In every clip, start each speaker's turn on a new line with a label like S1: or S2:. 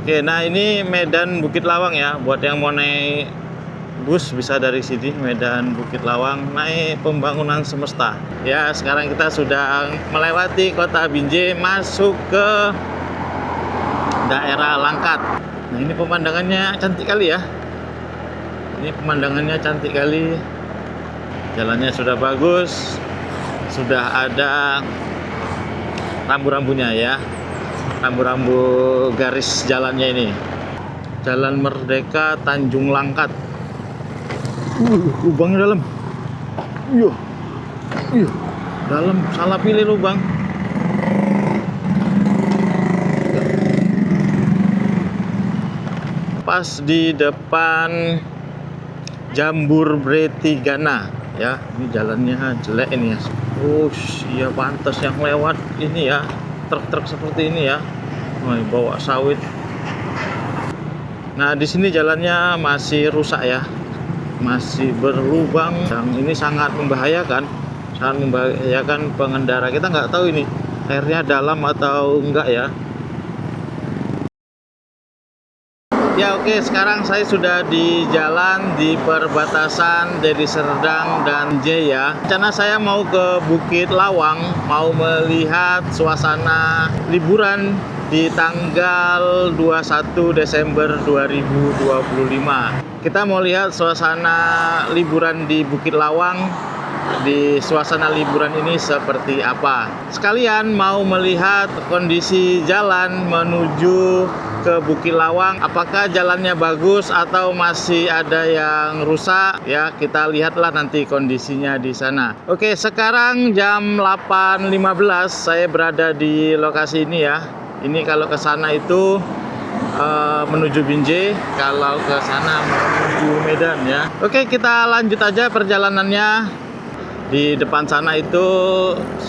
S1: Oke, nah ini Medan Bukit Lawang ya. Buat yang mau naik bus bisa dari sini, Medan Bukit Lawang, naik Pembangunan Semesta. Ya, sekarang kita sudah melewati Kota Binjai, masuk ke daerah Langkat. Nah, ini pemandangannya cantik kali ya. Ini pemandangannya cantik kali. Jalannya sudah bagus. Sudah ada rambu-rambunya ya. Rambu-rambu garis jalannya ini. Jalan Merdeka Tanjung Langkat. Lubangnya dalam. Iya. Iya. Dalam, salah pilih lubang. Pas di depan Jambur Bretigana ya. Ini jalannya jelek ini ya. Oh iya, pantas yang lewat ini ya, truk-truk seperti ini ya. Oh, bawa sawit. Nah, di sini jalannya masih rusak ya, masih berlubang. Yang ini sangat membahayakan pengendara. Kita nggak tahu ini airnya dalam atau enggak ya. Ya oke, sekarang saya sudah di jalan di perbatasan Deli Serdang dan Jaya. Rencana saya mau ke Bukit Lawang, mau melihat suasana liburan di tanggal 21 Desember 2025. Kita mau lihat suasana liburan di Bukit Lawang. Di suasana liburan ini seperti apa. Sekalian mau melihat kondisi jalan menuju ke Bukit Lawang, apakah jalannya bagus atau masih ada yang rusak ya. Kita lihatlah nanti kondisinya di sana. Oke, sekarang jam 8.15 saya berada di lokasi ini ya. Ini kalau ke sana itu menuju Binjai, kalau ke sana menuju Medan ya. Oke, kita lanjut aja perjalanannya. Di depan sana itu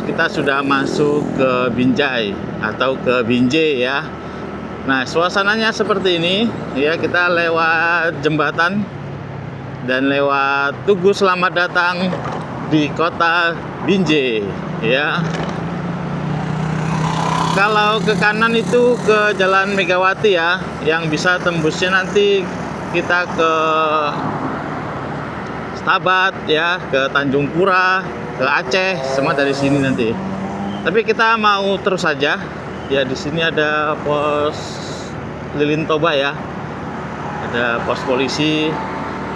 S1: kita sudah masuk ke Binjai atau ke Binjai ya. Nah, suasananya seperti ini ya. Kita lewat jembatan dan lewat Tugu Selamat Datang di Kota Binjai ya. Kalau ke kanan itu ke Jalan Megawati ya, yang bisa tembusnya nanti kita ke Stabat ya, ke Tanjung Pura, ke Aceh, semua dari sini nanti. Tapi kita mau terus saja. Ya, di sini ada pos Lilin Toba ya. Ada pos polisi,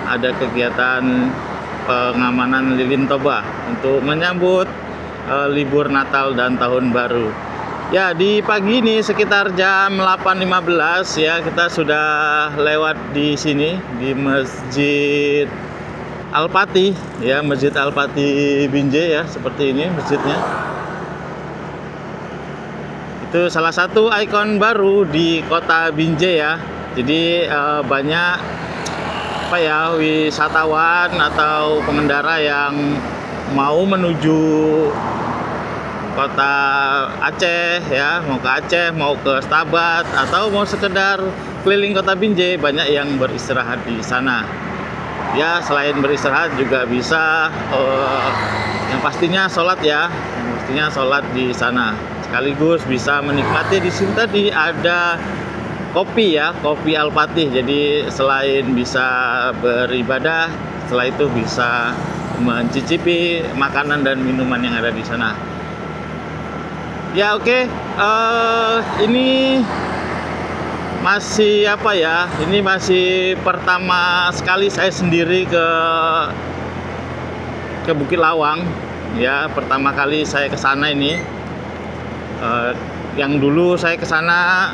S1: ada kegiatan pengamanan Lilin Toba untuk menyambut libur Natal dan Tahun Baru. Ya, di pagi ini sekitar jam 8.15 ya, kita sudah lewat di sini di Masjid Al-Fatih ya, Masjid Al-Fatih Binjai ya, seperti ini masjidnya. Itu salah satu ikon baru di Kota Binjai ya. Jadi banyak wisatawan atau pengendara yang mau menuju Kota Aceh ya, mau ke Aceh, mau ke Stabat, atau mau sekedar keliling Kota Binjai, banyak yang beristirahat di sana. Ya, selain beristirahat juga bisa yang pastinya sholat ya, yang pastinya sholat di sana. Sekaligus bisa menikmati di sini tadi ada kopi ya, kopi Al-Fatih. Jadi selain bisa beribadah, setelah itu bisa mencicipi makanan dan minuman yang ada di sana. Ya oke, ini masih ini masih pertama sekali saya sendiri ke Bukit Lawang ya. Pertama kali saya ke sana ini. Yang dulu saya ke sana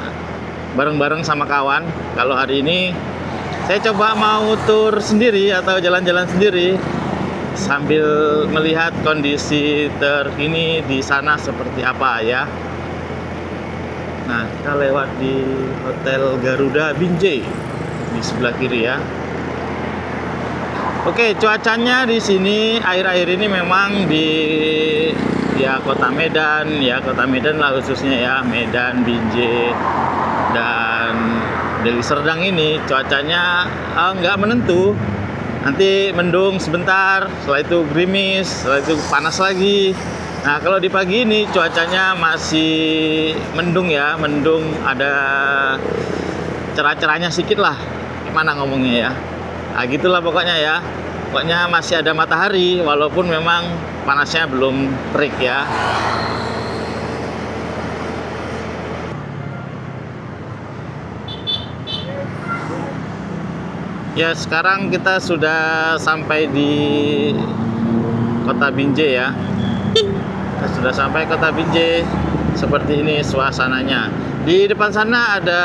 S1: bareng-bareng sama kawan. Kalau hari ini saya coba mau tur sendiri atau jalan-jalan sendiri sambil melihat kondisi terkini di sana seperti apa ya. Nah, kita lewat di Hotel Garuda Binjai di sebelah kiri ya. Oke, cuacanya di sini akhir-akhir ini memang di Kota Medan lah khususnya ya, Medan, Binjai dan Deli Serdang ini cuacanya nggak menentu. Nanti mendung sebentar, setelah itu gerimis, setelah itu panas lagi. Nah, kalau di pagi ini cuacanya masih mendung ya, mendung, ada cerah-cerahnya sedikit lah, gimana ngomongnya ya. Nah gitulah pokoknya ya. Pokoknya masih ada matahari walaupun memang panasnya belum terik ya. Ya sekarang kita sudah sampai di Kota Binjai ya. Kita sudah sampai Kota Binjai. Seperti ini suasananya. Di depan sana ada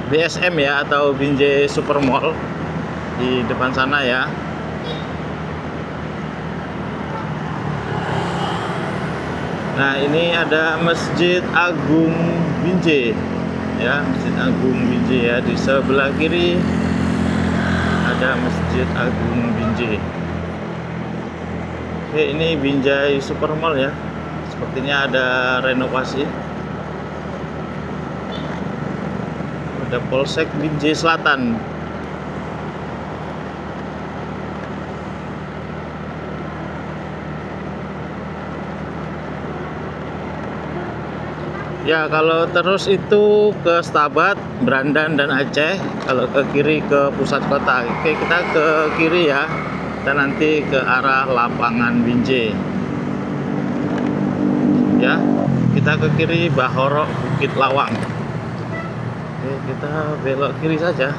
S1: BSM ya, atau Binjai Super Mall. Di depan sana ya. Nah ini ada Masjid Agung Binjai ya, Masjid Agung Binjai ya. Di sebelah kiri ada Masjid Agung Binjai. Oke, ini Binjai Super Mall ya. Sepertinya ada renovasi. Ada Polsek Binjai Selatan. Ya, kalau terus itu ke Stabat, Brandan, dan Aceh. Kalau ke kiri ke pusat kota. Oke, kita ke kiri ya. Kita nanti ke arah lapangan Binjai. Ya, kita ke kiri Bahorok Bukit Lawang. Oke, kita belok kiri saja.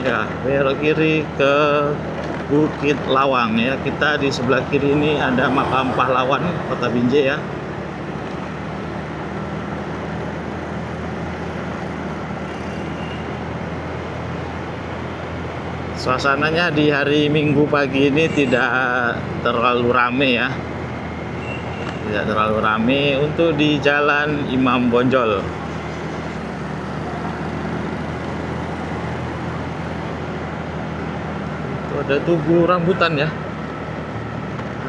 S1: Ya, belok kiri ke Bukit Lawang ya. Kita di sebelah kiri ini ada makam pahlawan Kota Binjai ya. Suasananya di hari Minggu pagi ini tidak terlalu rame ya. Tidak terlalu rame untuk di Jalan Imam Bonjol. Itu ada tugu rambutan ya.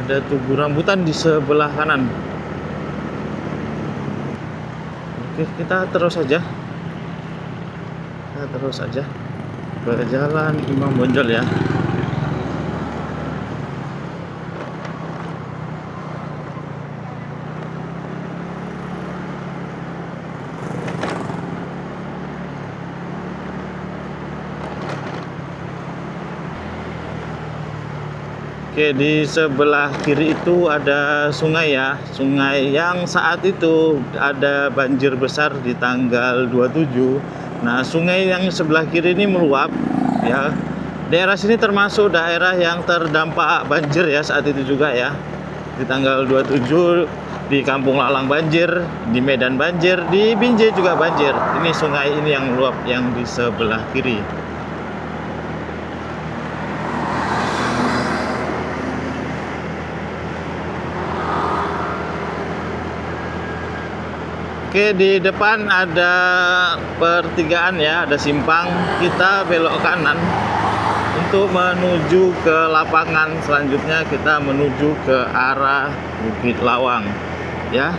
S1: Ada tugu rambutan di sebelah kanan. Oke, kita terus saja. Kita terus saja ke Jalan Imam Bonjol ya. Oke, di sebelah kiri itu ada sungai ya. Sungai yang saat itu ada banjir besar di tanggal 27. Nah, sungai yang sebelah kiri ini meluap ya. Daerah sini termasuk daerah yang terdampak banjir ya saat itu juga ya. Di tanggal 27 di Kampung Lalang banjir, di Medan banjir, di Binjai juga banjir. Ini sungai ini yang meluap yang di sebelah kiri. Oke, di depan ada pertigaan ya, ada simpang. Kita belok kanan untuk menuju ke lapangan. Selanjutnya kita menuju ke arah Bukit Lawang ya.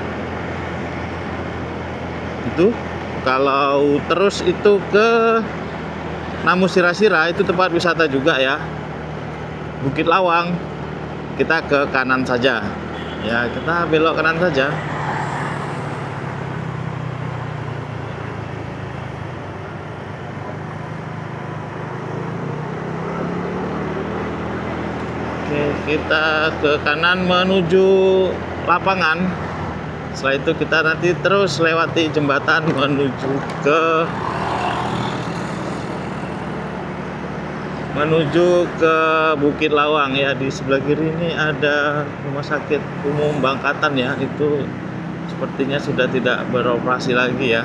S1: Itu kalau terus itu ke Namu Sira-Sira, itu tempat wisata juga ya. Bukit Lawang kita ke kanan saja ya, kita belok kanan saja. Kita ke kanan menuju lapangan. Setelah itu kita nanti terus lewati jembatan menuju ke Bukit Lawang ya. Di sebelah kiri ini ada Rumah Sakit Umum Bangkatan ya. Itu sepertinya sudah tidak beroperasi lagi ya.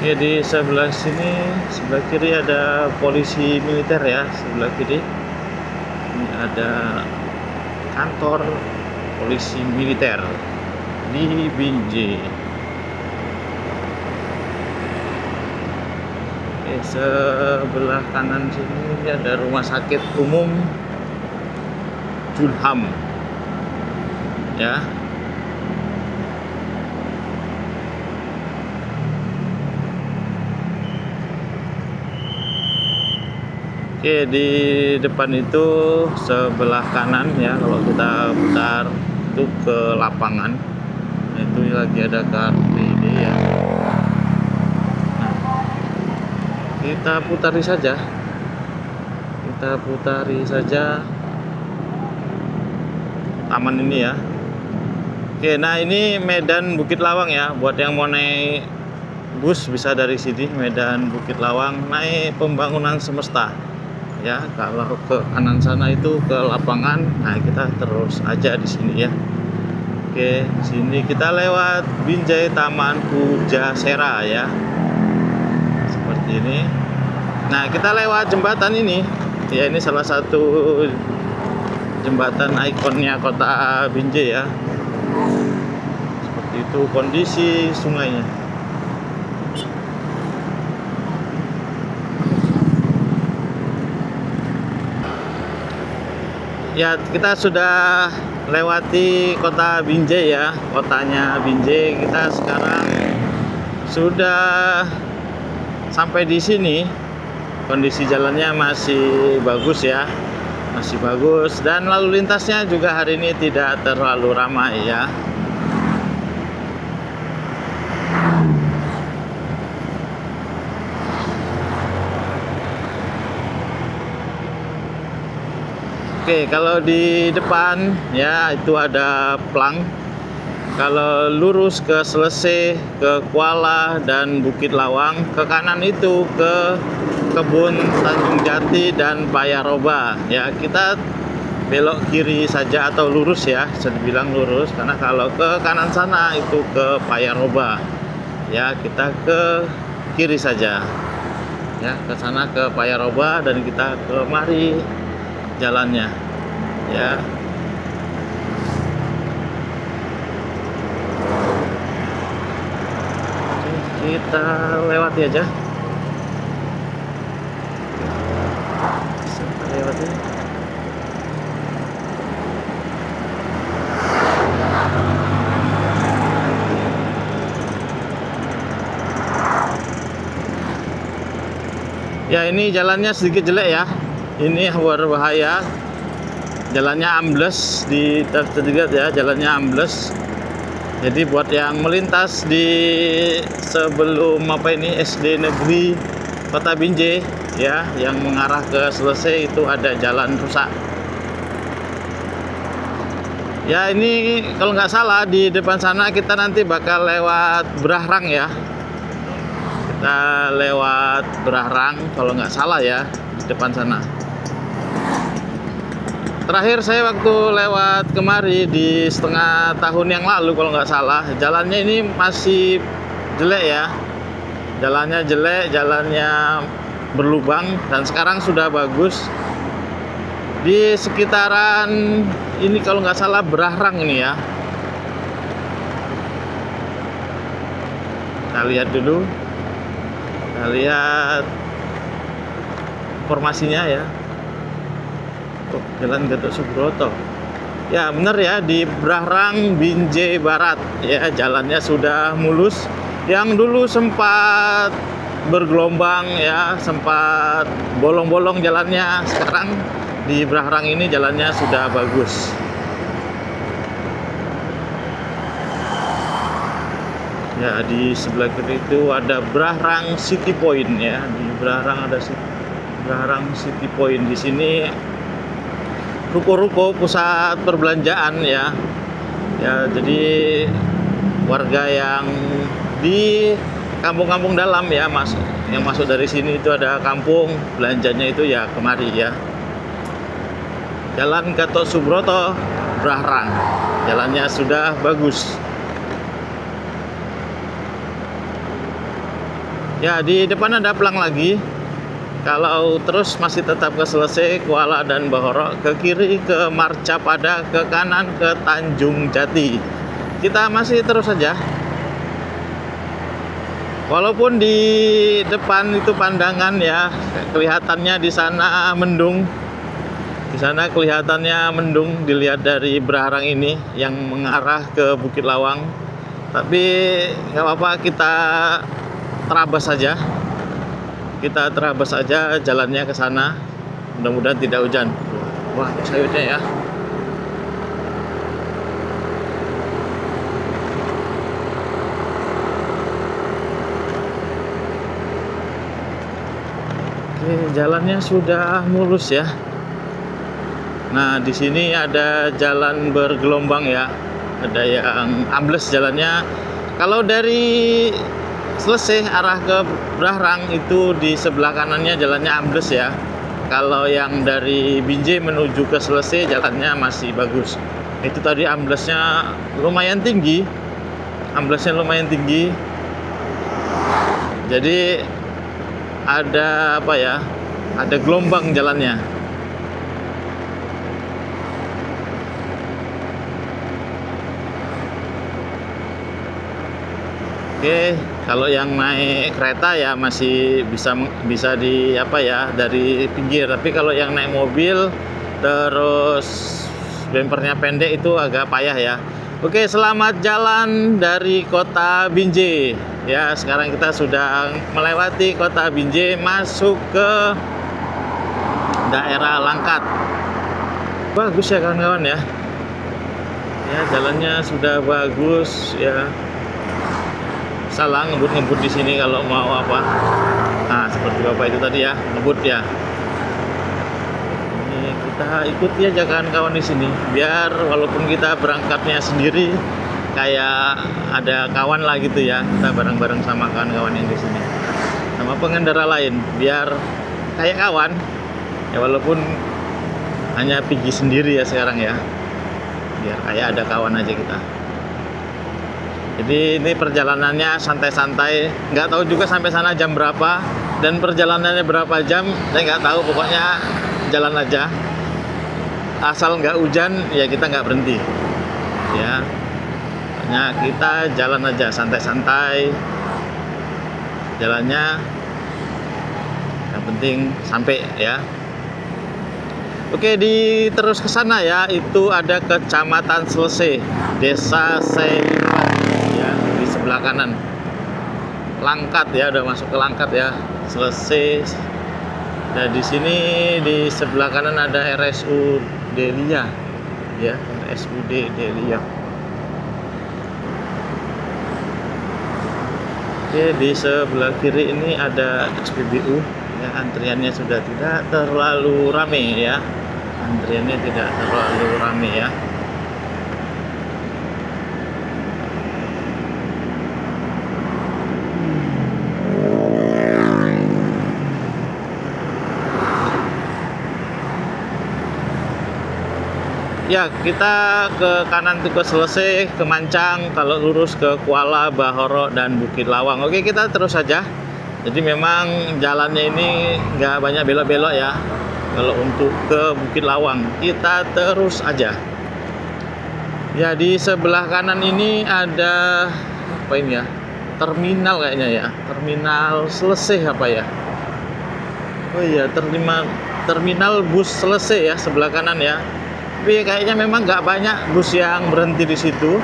S1: Ya, di sebelah sini, sebelah kiri ada polisi militer ya, sebelah kiri. Ini ada kantor polisi militer di Binjai. Oke, sebelah kanan sini ada rumah sakit umum Julham ya. Oke, di depan itu sebelah kanan ya, kalau kita putar itu ke lapangan. Nah, itu lagi ada Car Free Day ya. Nah, kita putari saja. Kita putari saja taman ini ya. Oke, nah ini Medan Bukit Lawang ya. Buat yang mau naik bus bisa dari sini, Medan Bukit Lawang, naik Pembangunan Semesta. Ya, kalau ke kanan sana itu ke lapangan. Nah, kita terus aja di sini ya. Oke, sini kita lewat Binjai Taman Pujasera ya. Seperti ini. Nah, kita lewat jembatan ini. Ya, ini salah satu jembatan ikonnya kota Binjai ya. Seperti itu kondisi sungainya. Ya, kita sudah lewati kota Binjai ya, kotanya Binjai. Kita sekarang sudah sampai di sini. Kondisi jalannya masih bagus ya, masih bagus, dan lalu lintasnya juga hari ini tidak terlalu ramai ya. Oke, kalau di depan ya itu ada Plang. Kalau lurus ke Slese, ke Kuala dan Bukit Lawang, ke kanan itu ke Kebun Tanjung Jati dan Payaroba. Ya, kita belok kiri saja atau lurus ya, bisa dibilang lurus, karena kalau ke kanan sana itu ke Payaroba. Ya, kita ke kiri saja. Ya, ke sana ke Payaroba dan kita ke mari jalannya ya. Kita lewati aja, kita lewati. Ya, ini jalannya sedikit jelek ya. Ini berbahaya, jalannya ambles di terdekat ya, jalannya ambles. Jadi buat yang melintas di sebelum SD Negeri Kota Binjai ya, yang mengarah ke Slese itu ada jalan rusak. Ya, ini kalau nggak salah di depan sana kita nanti bakal lewat Brahrang ya. Kita lewat Brahrang kalau nggak salah ya, di depan sana. Terakhir saya waktu lewat kemari di setengah tahun yang lalu kalau nggak salah, jalannya ini masih jelek ya. Jalannya jelek, jalannya berlubang, dan sekarang sudah bagus. Di sekitaran ini kalau nggak salah Brahrang ini ya. Kita lihat dulu. Kita lihat informasinya ya. Jalan Gatot Subroto. Ya, benar ya, di Brahrang Binjai Barat ya, jalannya sudah mulus. Yang dulu sempat bergelombang ya, sempat bolong-bolong jalannya, sekarang di Brahrang ini jalannya sudah bagus. Ya, di sebelah kiri itu ada Brahrang City Point ya. Di Brahrang ada Brahrang City Point. Di sini ruko-ruko pusat perbelanjaan ya. Ya, jadi warga yang di kampung-kampung dalam ya, yang masuk dari sini itu ada kampung, belanjanya itu ya kemari ya. Jalan Gatot Subroto Brahrang, jalannya sudah bagus. Ya, di depan ada Plang lagi. Kalau terus masih tetap ke Slese, Kuala dan Bahorok, ke kiri ke Marcapada, ke kanan ke Tanjung Jati. Kita masih terus saja. Walaupun di depan itu pandangan ya, kelihatannya di sana mendung. Di sana kelihatannya mendung dilihat dari Braharang ini yang mengarah ke Bukit Lawang. Tapi nggak apa-apa, kita terabas saja. Kita terabas saja jalannya ke sana. Mudah-mudahan tidak hujan. Wah, sayurnya ya. Oke, jalannya sudah mulus ya. Nah, di sini ada jalan bergelombang ya. Ada yang ambles jalannya. Kalau dari Selesai arah ke Braharang itu di sebelah kanannya jalannya ambles ya. Kalau yang dari Binjai menuju ke Selesai jalannya masih bagus. Itu tadi amblesnya lumayan tinggi. Amblesnya lumayan tinggi. Jadi ada apa ya? Ada gelombang jalannya. Oke, kalau yang naik kereta ya masih bisa di apa ya, dari pinggir. Tapi kalau yang naik mobil terus bempernya pendek itu agak payah ya. Oke, selamat jalan dari kota Binjai. Ya, sekarang kita sudah melewati kota Binjai masuk ke daerah Langkat. Bagus ya kawan-kawan ya. Ya, jalannya sudah bagus ya. Salah ngebut-ngebut di sini kalau mau apa. Nah, seperti Bapak itu tadi ya, ngebut ya. Ini kita ikuti aja kawan-kawan di sini, biar walaupun kita berangkatnya sendiri kayak ada kawan lah gitu ya. Kita bareng-bareng sama kawan-kawan yang di sini. Sama pengendara lain, biar kayak kawan. Ya walaupun hanya pergi sendiri ya sekarang ya. Biar kayak ada kawan aja kita. Jadi ini perjalanannya santai-santai, nggak tahu juga sampai sana jam berapa dan perjalanannya berapa jam, saya nggak tahu, pokoknya jalan aja. Asal nggak hujan ya kita nggak berhenti, ya. Pokoknya kita jalan aja santai-santai, jalannya yang penting sampai ya. Oke, terus ke sana ya, itu ada Kecamatan Selesai, Desa Selipan ya, di sebelah kanan. Langkat ya, udah masuk ke Langkat ya, Selesai. Nah, di sini di sebelah kanan ada RSUD Delia ya, RSUD Delia. Oke, di sebelah kiri ini ada SPBU ya, antriannya sudah tidak terlalu ramai ya. Antriannya tidak terlalu ramai ya. Ya, kita ke kanan itu ke Selesai, ke Mancang, kalau lurus ke Kuala, Bahoro, dan Bukit Lawang. Oke, kita terus saja. Jadi memang jalannya ini nggak banyak belok-belok ya. Kalau untuk ke Bukit Lawang, kita terus aja. Ya, di sebelah kanan ini ada apa ini ya? Terminal kayaknya ya. Terminal Selesai apa ya? Oh iya, terminal bus Selesai ya, sebelah kanan ya. Tapi kayaknya memang nggak banyak bus yang berhenti di situ.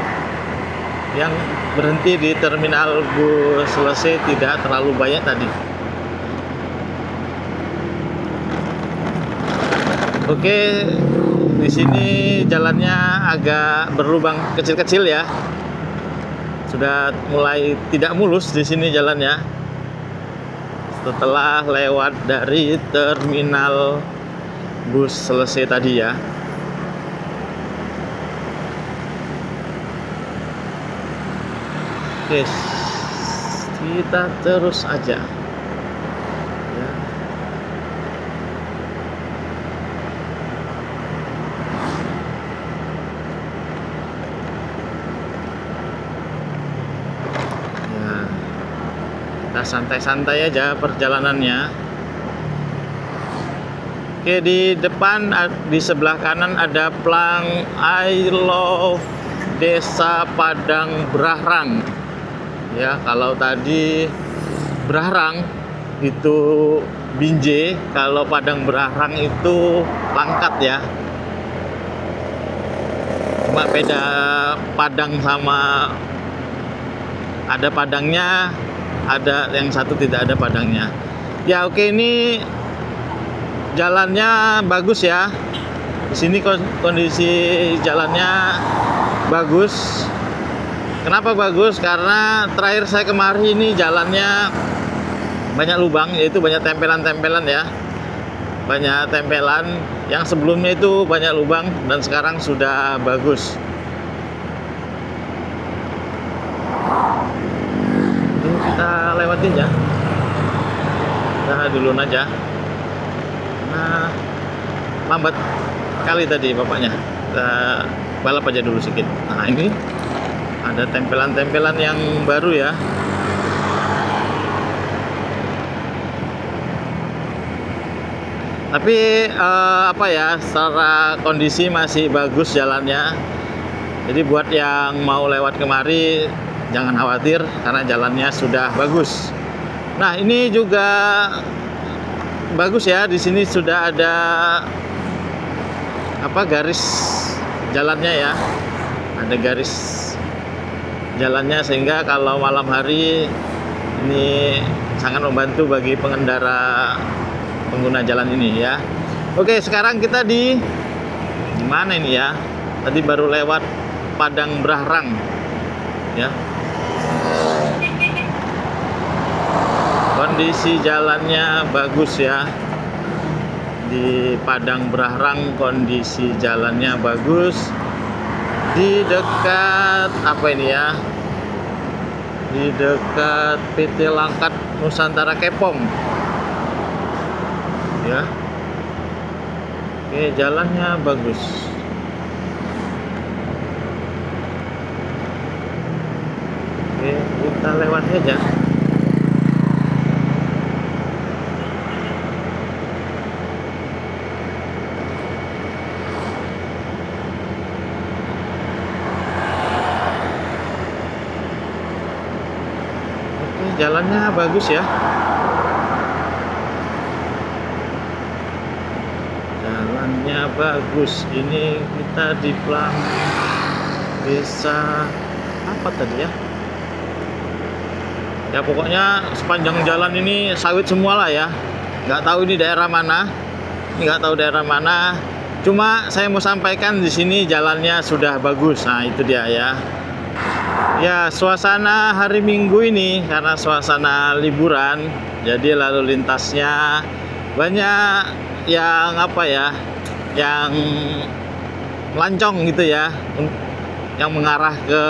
S1: Yang berhenti di terminal bus Selesai tidak terlalu banyak tadi. Oke, di sini jalannya agak berlubang kecil-kecil ya. Sudah mulai tidak mulus di sini jalannya. Setelah lewat dari terminal bus Selesai tadi ya. Oke, kita terus aja. Ya. Kita santai-santai aja perjalanannya. Oke, di depan di sebelah kanan ada plang I Love Desa Padang Braharang. Ya, kalau tadi Berahrang itu Binjai, kalau Padang Berahrang itu Langkat ya. Cuma beda Padang, sama ada Padangnya, ada yang satu tidak ada Padangnya. Ya oke, ini jalannya bagus ya. Di sini kondisi jalannya bagus. Kenapa bagus? Karena terakhir saya kemari ini jalannya banyak lubang, yaitu banyak tempelan-tempelan ya. Banyak tempelan. Yang sebelumnya itu banyak lubang dan sekarang sudah bagus. Ini kita lewatin ya. Kita duluan aja. Nah, lambat kali tadi bapaknya. Kita balap aja dulu sedikit. Nah, ini ada tempelan-tempelan yang baru ya. Tapi apa ya, secara kondisi masih bagus jalannya. Jadi buat yang mau lewat kemari jangan khawatir karena jalannya sudah bagus. Nah, ini juga bagus ya. Di sini sudah ada garis jalannya ya. Ada garis jalannya sehingga kalau malam hari ini sangat membantu bagi pengendara pengguna jalan ini ya. Oke, sekarang kita di mana ini ya? Tadi baru lewat Padang Berahrang ya. Kondisi jalannya bagus ya. Di Padang Berahrang kondisi jalannya bagus. Di dekat apa ini ya? Di dekat PT Langkat Nusantara Kepong. Ya. Oke, jalannya bagus. Oke, kita lewat aja. Oke, jalannya bagus ya. Jalannya bagus. Ini kita di desa apa tadi ya? Ya pokoknya sepanjang jalan ini sawit semua lah ya. Nggak tahu ini daerah mana. Ini nggak tahu daerah mana. Cuma saya mau sampaikan di sini jalannya sudah bagus. Nah itu dia ya. Ya, suasana hari Minggu ini karena suasana liburan, jadi lalu lintasnya banyak yang apa ya, yang lancong gitu ya, yang mengarah ke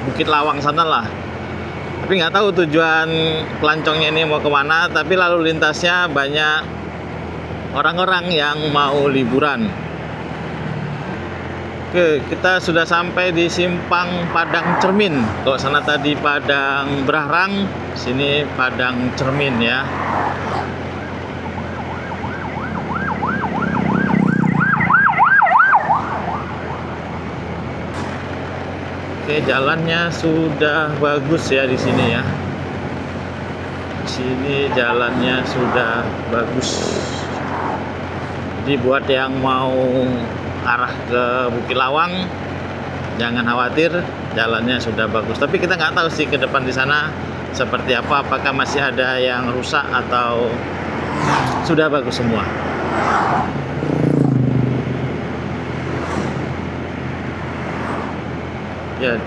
S1: Bukit Lawang sana lah. Tapi nggak tahu tujuan pelancongnya ini mau kemana, tapi lalu lintasnya banyak orang-orang yang mau liburan. Oke, kita sudah sampai di simpang Padang Cermin. Kalau sana tadi Padang Berahrang, sini Padang Cermin ya. Oke, jalannya sudah bagus ya di sini ya. Di sini jalannya sudah bagus. Jadi buat yang mau arah ke Bukit Lawang jangan khawatir, jalannya sudah bagus. Tapi kita nggak tahu sih ke depan di sana seperti apa, apakah masih ada yang rusak atau sudah bagus semua. Ya,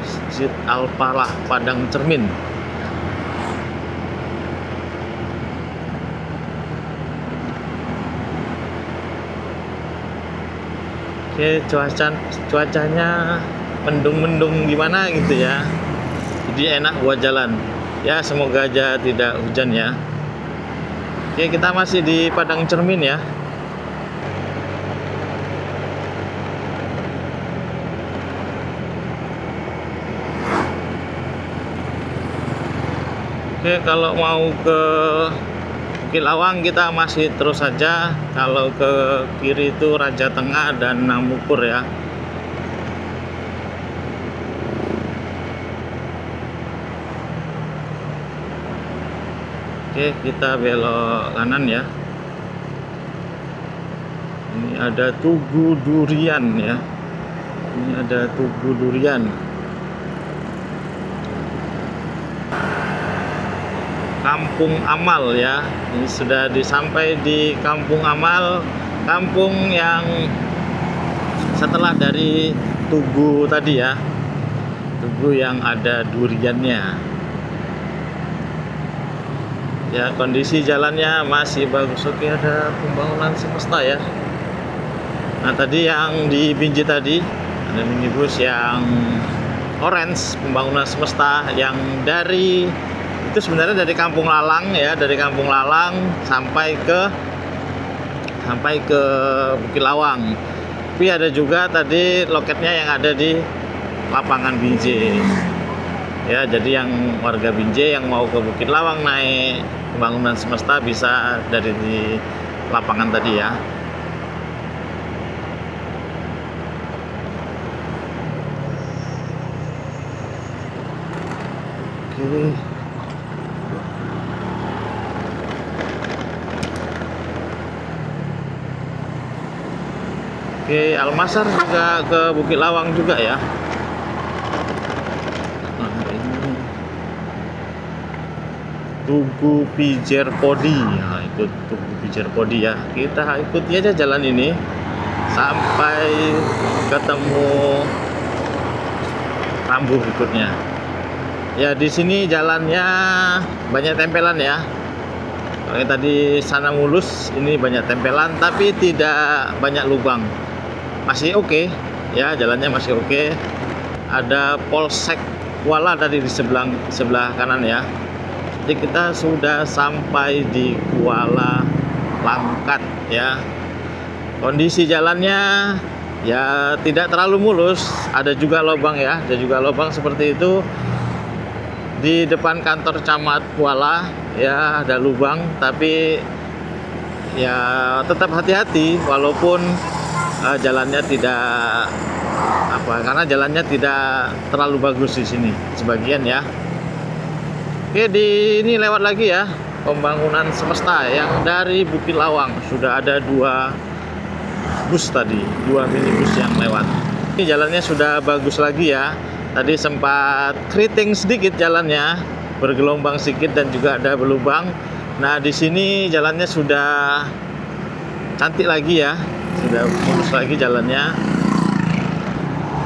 S1: Masjid Al-Falah Padang Cermin. Oke, cuacanya mendung-mendung gimana gitu ya. Jadi enak buat jalan. Ya, semoga aja tidak hujan ya. Oke, kita masih di Padang Cermin ya. Oke, kalau mau ke Bukit Lawang kita masih terus saja. Kalau ke kiri itu Raja Tengah dan Namukur ya. Oke, kita belok kanan ya. Ini ada Tugu Durian ya. Ini ada Tugu Durian. Kampung Amal ya. Ini sudah disampai di Kampung Amal, kampung yang setelah dari Tugu tadi ya. Tugu yang ada duriannya. Ya, kondisi jalannya masih bagus. Oke, ada pembangunan semesta ya. Nah, tadi yang di Binjai tadi ada minibus yang orange, pembangunan semesta, yang dari itu sebenarnya dari Kampung Lalang ya, dari Kampung Lalang sampai ke Bukit Lawang. Tapi ada juga tadi loketnya yang ada di lapangan Binjai. Ya, jadi yang warga Binjai yang mau ke Bukit Lawang naik pembangunan semesta bisa dari di lapangan tadi ya. Oke. Oke, Almasar juga ke Bukit Lawang juga ya. Nah, ini Tugu Pijer Podi. Nah, itu Tugu Pijer Podi ya. Kita ikuti aja jalan ini sampai ketemu Rambuh berikutnya. Ya, di sini jalannya banyak tempelan ya. Kalau tadi sana mulus, ini banyak tempelan tapi tidak banyak lubang. Masih oke ya, jalannya masih oke. Ada Polsek Kuala tadi di sebelah kanan ya. Jadi kita sudah sampai di Kuala Langkat ya. Kondisi jalannya ya tidak terlalu mulus, ada juga lubang ya, ada juga lubang seperti itu. Di depan kantor camat Kuala ya ada lubang, tapi ya tetap hati-hati walaupun jalannya tidak karena jalannya tidak terlalu bagus di sini sebagian ya. Oke, ini lewat lagi ya pembangunan semesta yang dari Bukit Lawang. Sudah ada 2 bus tadi, 2 minibus yang lewat. Ini jalannya sudah bagus lagi ya. Tadi sempat keriting sedikit jalannya, bergelombang sedikit dan juga ada berlubang. Nah, di sini jalannya sudah cantik lagi ya, sudah mulus lagi jalannya.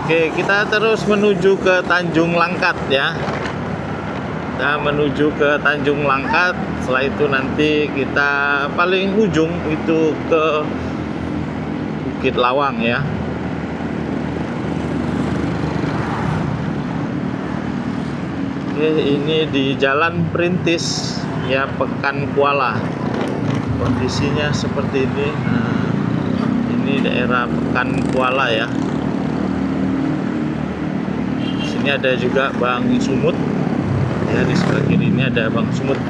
S1: Oke, kita terus menuju ke Tanjung Langkat ya. Kita menuju ke Tanjung Langkat. Setelah itu nanti kita paling ujung itu ke Bukit Lawang ya. Oke, ini di Jalan Perintis ya, Pekan Kuala. Kondisinya seperti ini. Nah, ini daerah Pekan Kuala ya. Di sini ada juga Bang Sumut. Ya, di sebelah kiri ini ada Bang Sumut.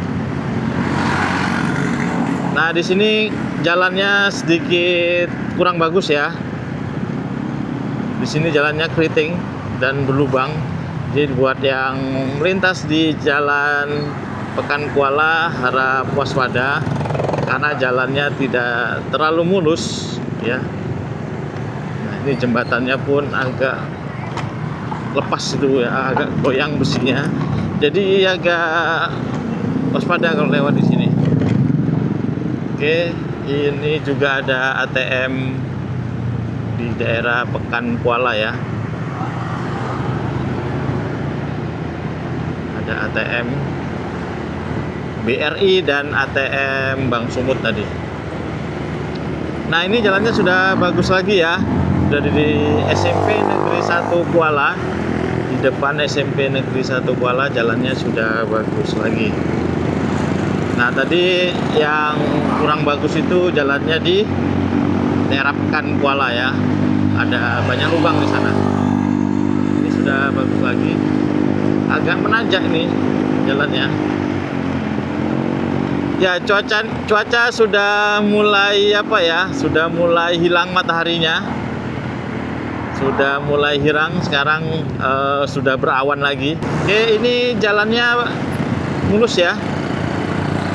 S1: Nah, di sini jalannya sedikit kurang bagus ya. Di sini jalannya keriting dan berlubang. Jadi buat yang melintas di jalan Pekan Kuala harap waspada karena jalannya tidak terlalu mulus ya. Nah, ini jembatannya pun agak lepas itu ya, agak goyang besinya. Jadi agak waspada kalau lewat di sini. Oke, ini juga ada ATM di daerah Pekan Kuala ya. Ada ATM BRI dan ATM Bang Sumut tadi. Nah, ini jalannya sudah bagus lagi ya. Sudah di SMP Negeri 1 Kuala. Di depan SMP Negeri 1 Kuala jalannya sudah bagus lagi. Nah, tadi yang kurang bagus itu jalannya di daerah Pekan Kuala ya. Ada banyak lubang di sana. Ini sudah bagus lagi. Agak menanjak nih jalannya. Ya, cuaca sudah mulai sudah mulai hilang mataharinya. Sudah mulai hilang sekarang, sudah berawan lagi. Oke, ini jalannya mulus ya.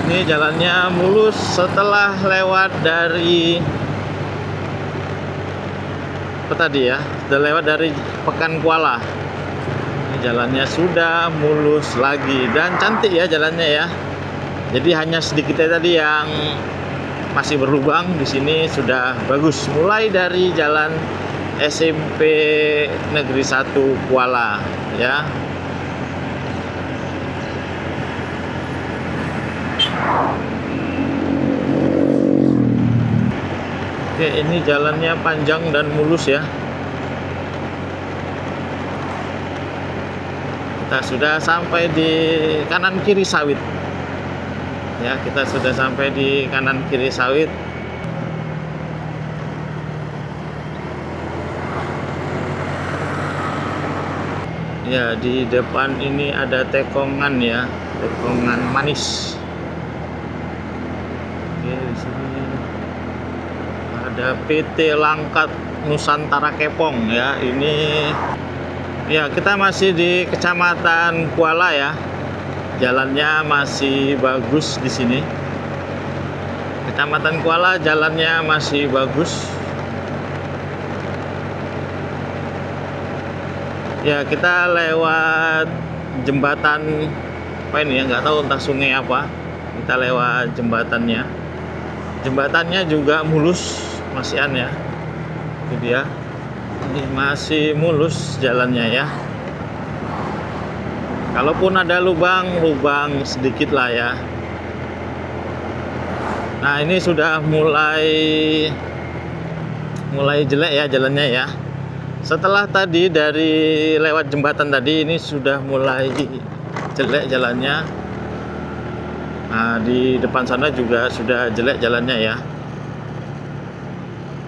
S1: Ini jalannya mulus setelah lewat dari apa tadi ya? Sudah lewat dari Pekan Kuala. Ini jalannya sudah mulus lagi dan cantik ya jalannya ya. Jadi hanya sedikitnya tadi yang masih berlubang, di sini sudah bagus. Mulai dari jalan SMP Negeri 1 Kuala ya. Oke, ini jalannya panjang dan mulus ya. Kita sudah sampai di kanan kiri sawit. Ya, kita sudah sampai di kanan kiri sawit. Ya, di depan ini ada tekongan ya, tekongan manis. Oke, di sini ada PT Langkat Nusantara Kepong ya. Ini ya, kita masih di Kecamatan Kuala ya. Jalannya masih bagus di sini. Kecamatan Kuala jalannya masih bagus. Ya, kita lewat jembatan apa ini ya, nggak tahu entah sungai apa. Kita lewat jembatannya. Jembatannya juga mulus, masihan ya. Itu dia. Ini masih mulus jalannya ya. Kalaupun ada lubang sedikit lah ya. Nah, ini sudah mulai jelek ya jalannya ya. Setelah tadi dari lewat jembatan tadi, ini sudah mulai jelek jalannya. Nah, di depan sana juga sudah jelek jalannya ya.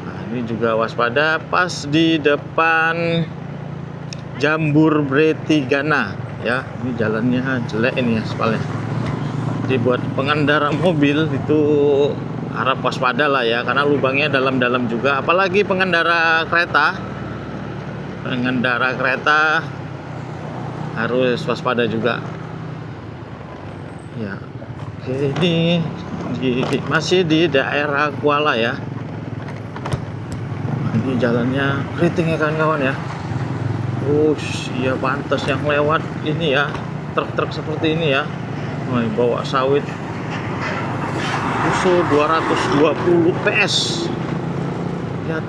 S1: Nah, ini juga waspada pas di depan Jambur Bretigana ya. Ini jalannya jelek ini ya aspalnya. Jadi buat pengendara mobil itu harap waspada lah ya, karena lubangnya dalam-dalam juga. Apalagi pengendara kereta harus waspada juga ya. Oke, ini masih di daerah Kuala ya. Ini jalannya keriting ya kawan-kawan ya. Iya, pantas yang lewat ini ya, truk-truk seperti ini ya. Bawa sawit Fuso 220 PS. Lihat.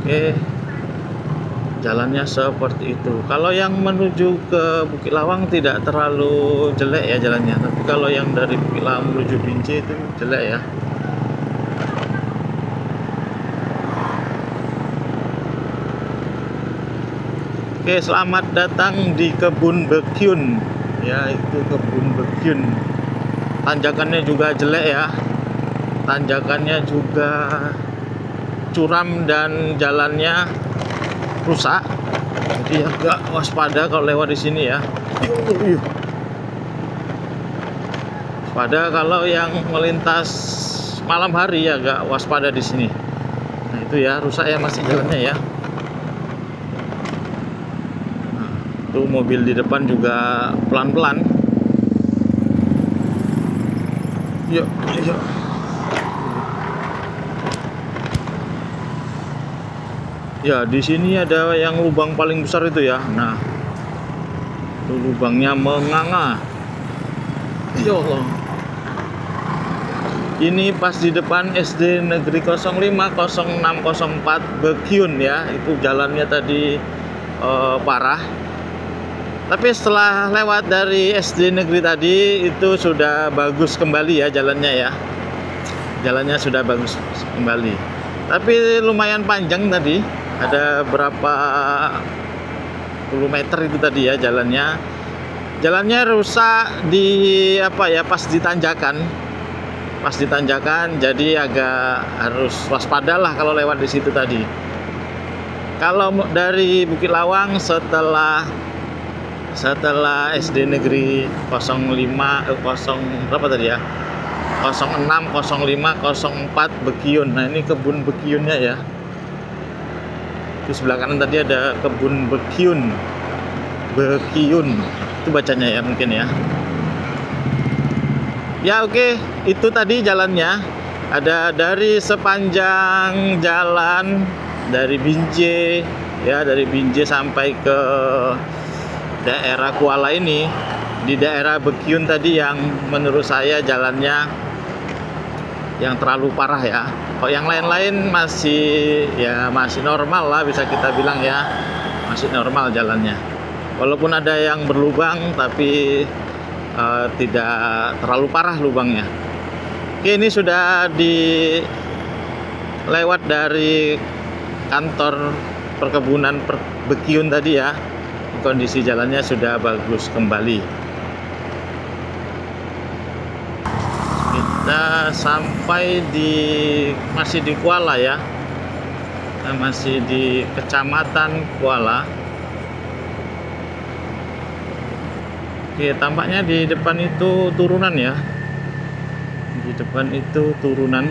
S1: Oke, jalannya seperti itu. Kalau yang menuju ke Bukit Lawang tidak terlalu jelek ya jalannya, tapi kalau yang dari Bukit Lawang menuju Binjai itu jelek ya. Oke, selamat datang di Kebun Bekyun ya. Itu Kebun Bekyun. Tanjakannya juga jelek ya, tanjakannya juga curam dan jalannya rusak. Jadi agak waspada kalau lewat di sini ya. Waspada kalau yang melintas malam hari ya, agak waspada di sini. Nah, itu ya, rusak ya masih jalannya ya. Nah, itu mobil di depan juga pelan-pelan. Yuk. Ya, di sini ada yang lubang paling besar itu ya. Nah, itu lubangnya menganga. Ya Allah. Ini pas di depan SD Negeri 050604 Bekyun ya. Itu jalannya tadi parah. Tapi setelah lewat dari SD Negeri tadi, itu sudah bagus kembali ya jalannya ya. Jalannya sudah bagus kembali. Tapi lumayan panjang tadi. Ada berapa puluh meter itu tadi ya jalannya. Jalannya rusak di apa ya, pas ditanjakan. Pas ditanjakan, jadi agak harus waspada lah kalau lewat di situ tadi. Kalau dari Bukit Lawang setelah SD Negeri 05 berapa tadi ya? 06, 05, 04 Bekyun. Nah, ini kebun Bekyunnya ya. Di sebelah kanan tadi ada kebun Bekyun. gitu bacanya ya mungkin ya. Ya oke, itu tadi jalannya. Ada dari sepanjang jalan dari Binjai ya, dari Binjai sampai ke daerah Kuala ini. Di daerah Bekyun tadi yang menurut saya jalannya yang terlalu parah ya. Kalau yang lain-lain masih normal lah, bisa kita bilang ya, masih normal jalannya. Walaupun ada yang berlubang tapi tidak terlalu parah lubangnya. Oke, ini sudah lewat dari kantor perkebunan Bekyun tadi ya. Kondisi jalannya sudah bagus kembali. Kita sampai masih di Kuala ya. Kita masih di Kecamatan Kuala. Oke, tampaknya di depan itu turunan ya. Di depan itu turunan.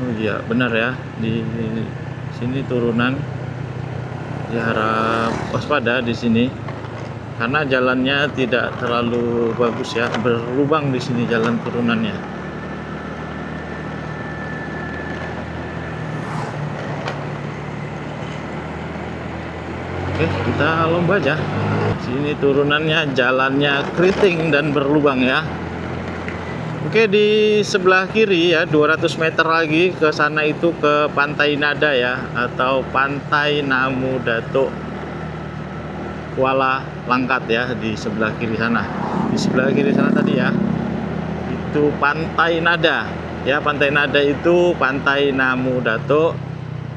S1: Oh iya, benar ya. Di sini turunan. Harap waspada di sini karena jalannya tidak terlalu bagus ya, berlubang di sini jalan turunannya. Oke, kita lomba aja. Sini turunannya, jalannya keriting dan berlubang ya. Oke, di sebelah kiri ya, 200 meter lagi ke sana itu ke Pantai Nada ya, atau Pantai Namu Datuk Kuala Langkat ya, di sebelah kiri sana. Di sebelah kiri sana tadi ya, itu Pantai Nada ya. Pantai Nada itu Pantai Namu Datuk,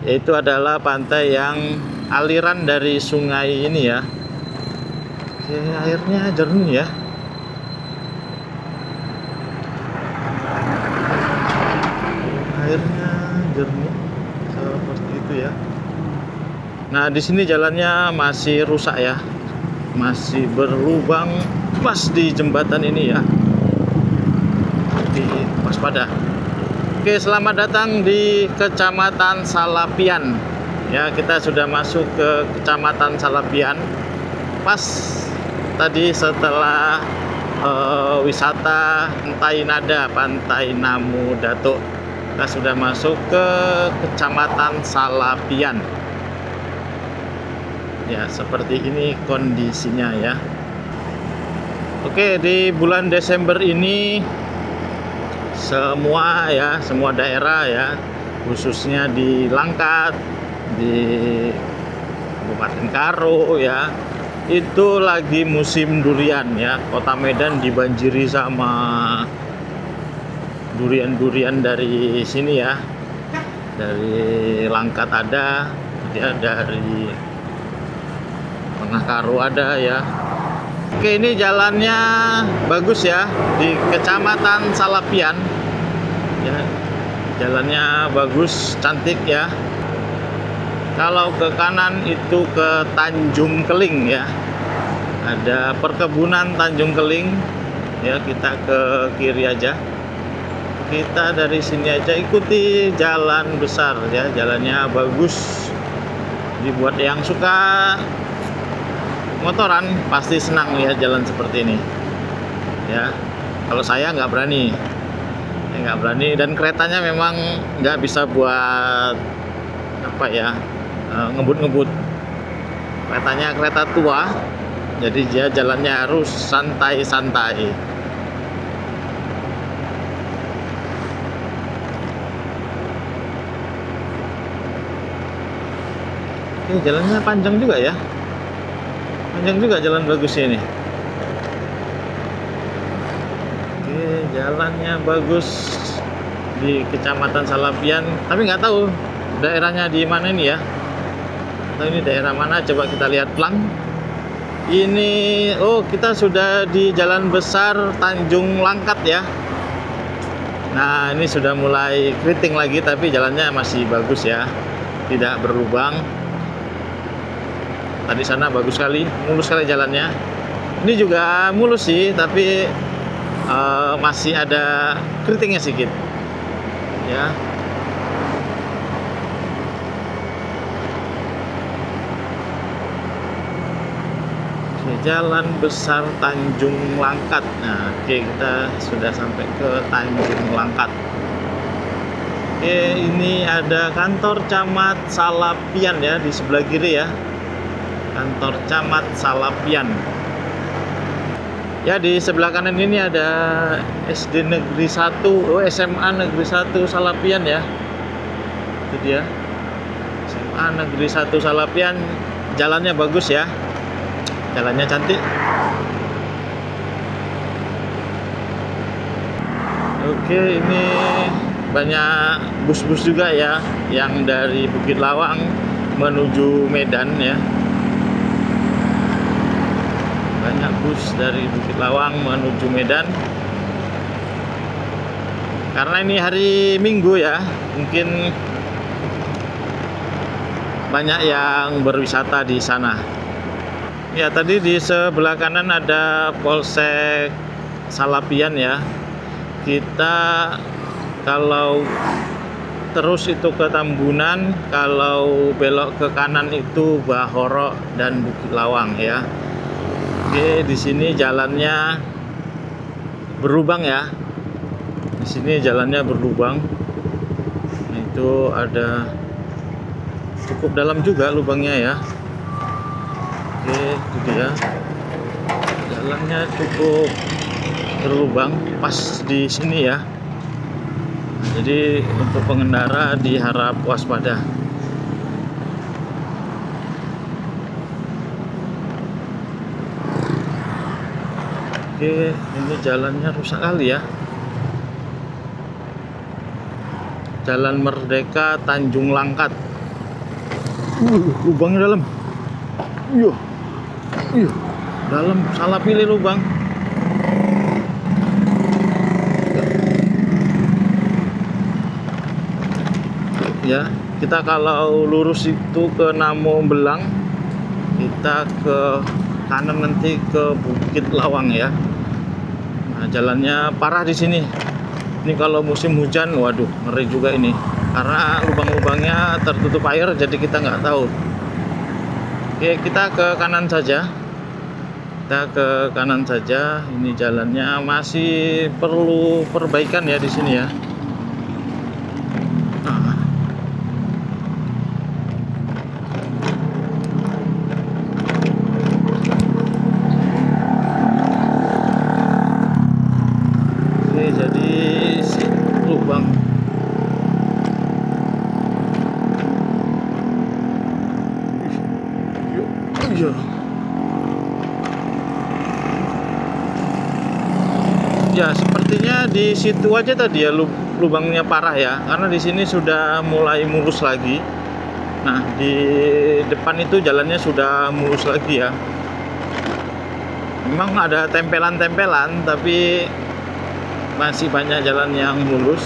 S1: yaitu adalah pantai yang aliran dari sungai ini ya. Oke, airnya jernih ya. Airnya jernih seperti itu ya. Nah, di sini jalannya masih rusak ya, masih berlubang pas di jembatan ini ya. Jadi waspada. Oke, selamat datang di Kecamatan Salapian ya. Kita sudah masuk ke Kecamatan Salapian pas tadi setelah wisata Pantai Nada, Pantai Namu Datuk. Kita sudah masuk ke Kecamatan Salapian. Ya, seperti ini kondisinya ya. Oke, di bulan Desember ini semua daerah ya, khususnya di Langkat, di Kabupaten Karo ya, itu lagi musim durian ya. Kota Medan dibanjiri sama durian-durian dari sini ya, dari Langkat ada ya, dari Tengah Karo ada ya. Oke, ini jalannya bagus ya di Kecamatan Salapian ya, jalannya bagus, cantik ya. Kalau ke kanan itu ke Tanjung Keling ya, ada perkebunan Tanjung Keling ya. Kita ke kiri aja, kita dari sini aja ikuti jalan besar ya, jalannya bagus. Dibuat yang suka motoran pasti senang lihat jalan seperti ini ya. Kalau saya nggak berani, dan keretanya memang nggak bisa buat apa ya, ngebut-ngebut. Keretanya kereta tua, jadi dia jalannya harus santai-santai. Oke, jalannya panjang juga ya. Panjang juga, jalan bagus ini. Oke, jalannya bagus di Kecamatan Salapian, tapi nggak tahu daerahnya di mana ini ya. Tahu ini daerah mana? Coba kita lihat pelang. Ini, oh, kita sudah di jalan besar Tanjung Langkat ya. Nah, ini sudah mulai keriting lagi, tapi jalannya masih bagus ya, tidak berlubang. Tadi sana bagus sekali, mulus sekali jalannya. Ini juga mulus sih, tapi masih ada keritingnya sedikit ya. Oke, Jalan Besar Tanjung Langkat. Nah, oke, kita sudah sampai ke Tanjung Langkat. Oke, ini ada kantor Camat Salapian ya di sebelah kiri ya. Kantor Camat Salapian. Ya, di sebelah kanan ini ada SD Negeri 1, SMA Negeri 1 Salapian ya. Itu dia. SMA Negeri 1 Salapian, jalannya bagus ya. Jalannya cantik. Oke, ini banyak bus-bus juga ya yang dari Bukit Lawang menuju Medan ya. Banyak bus dari Bukit Lawang menuju Medan. Karena ini hari Minggu ya, mungkin banyak yang berwisata di sana. Ya, tadi di sebelah kanan ada Polsek Salapian ya. Kita kalau terus itu ke Tambunan, kalau belok ke kanan itu Bahoro dan Bukit Lawang ya. Oke, di sini jalannya berlubang ya. Di sini jalannya berlubang. Nah, itu ada cukup dalam juga lubangnya ya. Oke, itu dia. Jalannya cukup berlubang pas di sini ya. Jadi untuk pengendara diharap waspada. Oke, ini jalannya rusak kali ya. Jalan Merdeka Tanjung Langkat. Lubangnya dalam. Iya. Iya. Dalam, salah pilih lubang. Ya, kita kalau lurus itu ke Namo Belang, kita ke kanan nanti ke Bukit Lawang ya. Nah, jalannya parah di sini. Ini kalau musim hujan, waduh, ngeri juga ini. Karena lubang-lubangnya tertutup air, jadi kita nggak tahu. Oke, kita ke kanan saja. Kita ke kanan saja. Ini jalannya masih perlu perbaikan ya di sini ya. Jadi si lubang iya. Ya, sepertinya di situ aja tadi ya lubangnya parah ya, karena di sini sudah mulai mulus lagi. Nah, di depan itu jalannya sudah mulus lagi ya. Memang ada tempelan-tempelan, tapi masih banyak jalan yang mulus.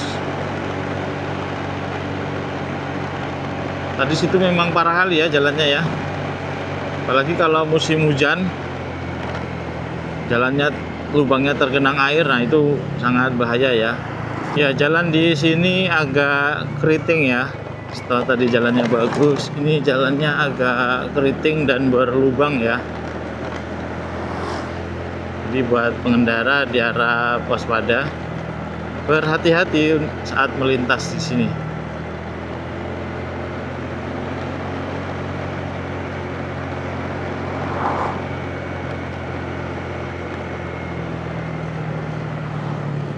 S1: Tadi situ memang parah kali ya jalannya ya. Apalagi kalau musim hujan, jalannya lubangnya tergenang air, nah itu sangat bahaya ya. Ya, jalan di sini agak keriting ya. Setelah tadi jalannya bagus, ini jalannya agak keriting dan berlubang ya. Jadi buat pengendara diharap waspada, berhati-hati saat melintas di sini.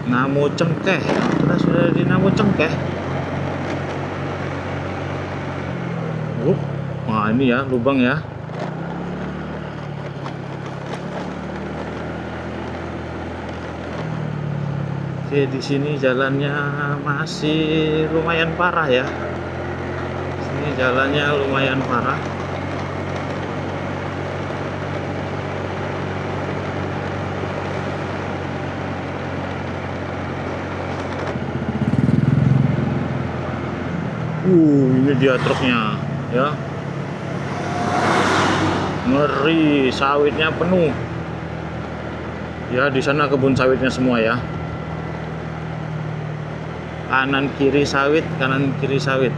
S1: Namo Cengkeh, kita sudah di Namo Cengkeh. Wah, ini ya lubang ya. Oke, di sini jalannya masih lumayan parah ya. Sini jalannya lumayan parah. Ini dia truknya ya. Ngeri, sawitnya penuh. Ya, di sana kebun sawitnya semua ya. Kanan kiri sawit, kanan kiri sawit.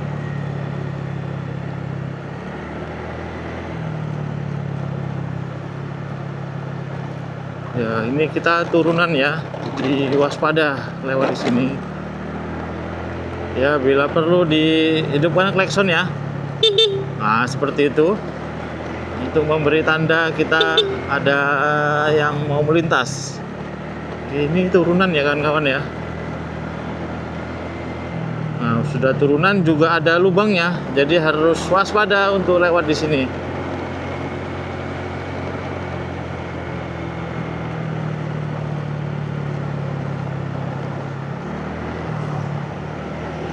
S1: Ya, ini kita turunan ya, di waspada lewat di sini. Ya, bila perlu dihidupkan klakson ya. Nah, seperti itu. Untuk memberi tanda kita ada yang mau melintas. Ini turunan ya kawan-kawan ya. Nah, sudah turunan juga ada lubangnya, jadi harus waspada untuk lewat di sini.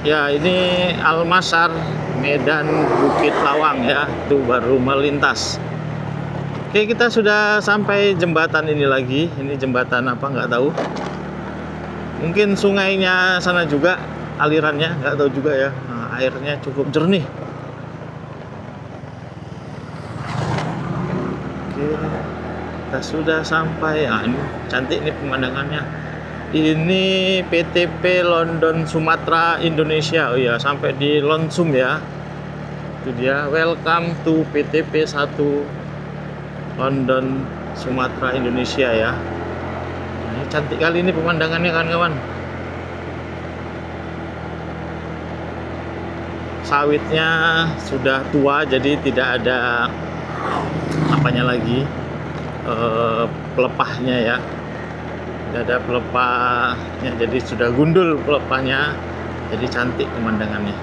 S1: Ya, ini Almasar, Medan Bukit Lawang ya, itu baru melintas. Oke, kita sudah sampai jembatan ini lagi. Ini jembatan apa nggak tahu. Mungkin sungainya sana juga alirannya, nggak tahu juga ya. Nah, airnya cukup jernih. Oke, kita sudah sampai. Nah, ini cantik nih pemandangannya. Ini PTP London Sumatera Indonesia. Oh ya, sampai di Lonsum ya. Itu dia. Welcome to PTP 1 London Sumatera Indonesia ya. Nah, ini cantik kali ini pemandangannya kawan-kawan. Sawitnya sudah tua, jadi tidak ada apanya lagi, pelepahnya ya. Tidak ada pelepahnya, jadi sudah gundul pelepahnya, jadi cantik pemandangannya.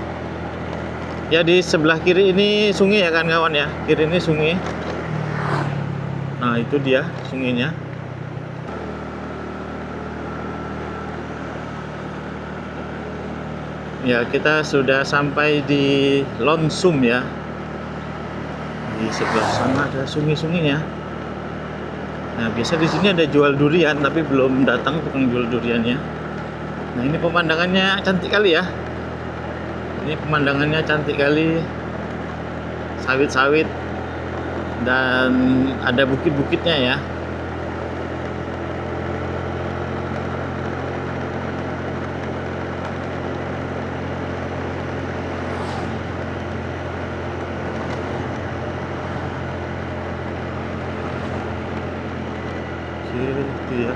S1: Ya, di sebelah kiri ini sungai ya kawan-kawan ya, kiri ini sungai. Nah, itu dia sungainya. Ya, kita sudah sampai di Lonsum ya. Di sebelah sana ada sungai-sungainya. Nah, biasa di sini ada jual durian, tapi belum datang tukang jual duriannya. Nah, ini pemandangannya cantik kali ya. Ini pemandangannya cantik kali. Sawit-sawit dan ada bukit-bukitnya ya. Itu ya.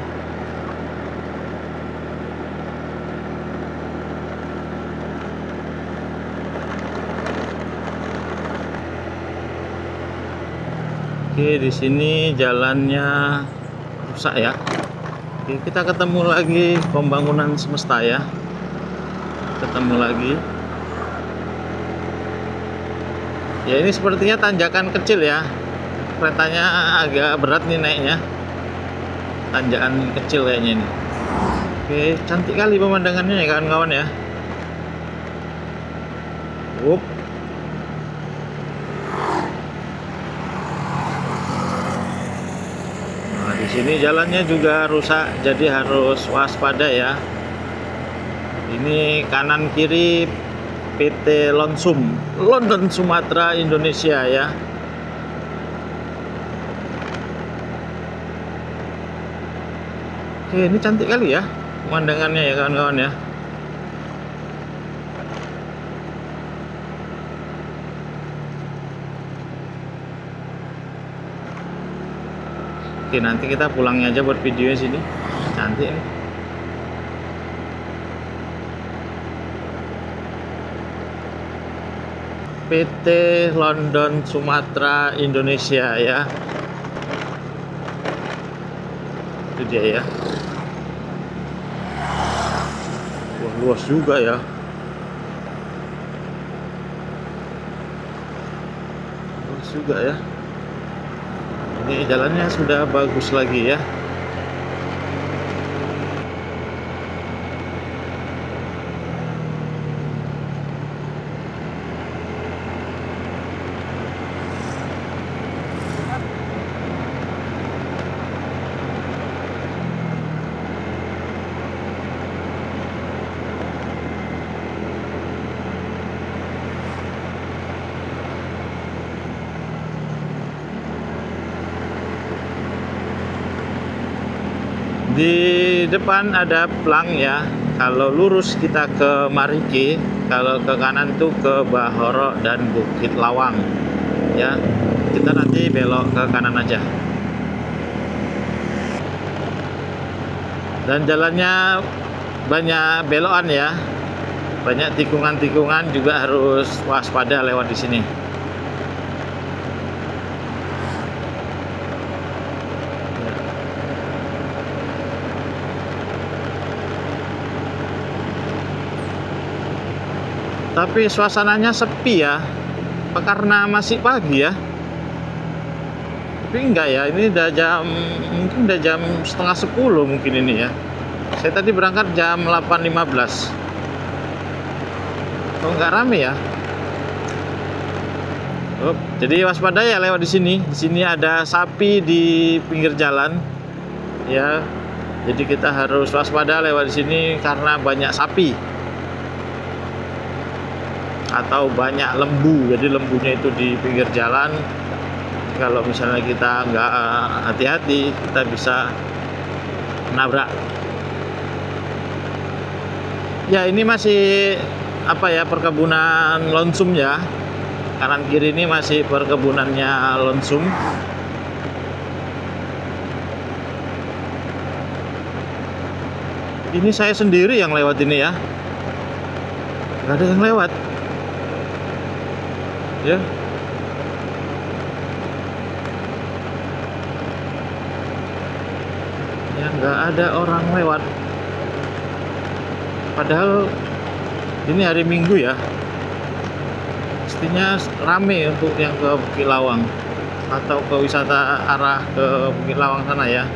S1: Oke, di sini jalannya rusak ya. Oke, kita ketemu lagi pembangunan semesta ya. Ketemu lagi. Ya, ini sepertinya tanjakan kecil ya. Keretanya agak berat nih naiknya. Tanjakan kecil kayaknya ini. Oke, cantik kali pemandangannya ya kawan-kawan ya. Up. Nah, di sini jalannya juga rusak, jadi harus waspada ya. Ini kanan kiri PT Lonsum, London Sumatera Indonesia ya. Oke, ini cantik kali ya pemandangannya ya kawan-kawan ya. Oke, nanti kita pulangnya aja buat videonya sini. Cantik nih. PT London Sumatera Indonesia ya. Itu dia ya. Wah, luas juga ya. Luas juga ya. Ini jalannya sudah bagus lagi ya. Di depan ada plang ya. Kalau lurus kita ke Marike, kalau ke kanan tuh ke Bahoro dan Bukit Lawang. Ya, kita nanti belok ke kanan aja. Dan jalannya banyak belokan ya, banyak tikungan-tikungan, juga harus waspada lewat di sini. Tapi suasananya sepi ya, apa karena masih pagi ya? Tapi enggak ya, ini udah mungkin udah jam setengah 10 mungkin ini ya. Saya tadi berangkat jam 8.15. Oh, nggak rame ya? Oh, jadi waspada ya lewat di sini. Di sini ada sapi di pinggir jalan, ya. Jadi kita harus waspada lewat di sini karena banyak sapi atau banyak lembu. Jadi lembunya itu di pinggir jalan. Kalau misalnya kita nggak hati-hati, kita bisa nabrak. Ya, ini masih apa ya, perkebunan lonsum ya. Kanan kiri ini masih perkebunannya lonsum. Ini saya sendiri yang lewat ini ya, nggak ada yang lewat ya. Ya, nggak ada orang lewat, padahal ini hari Minggu ya, pastinya rame untuk yang ke Bukit Lawang atau ke wisata arah ke Bukit Lawang sana ya.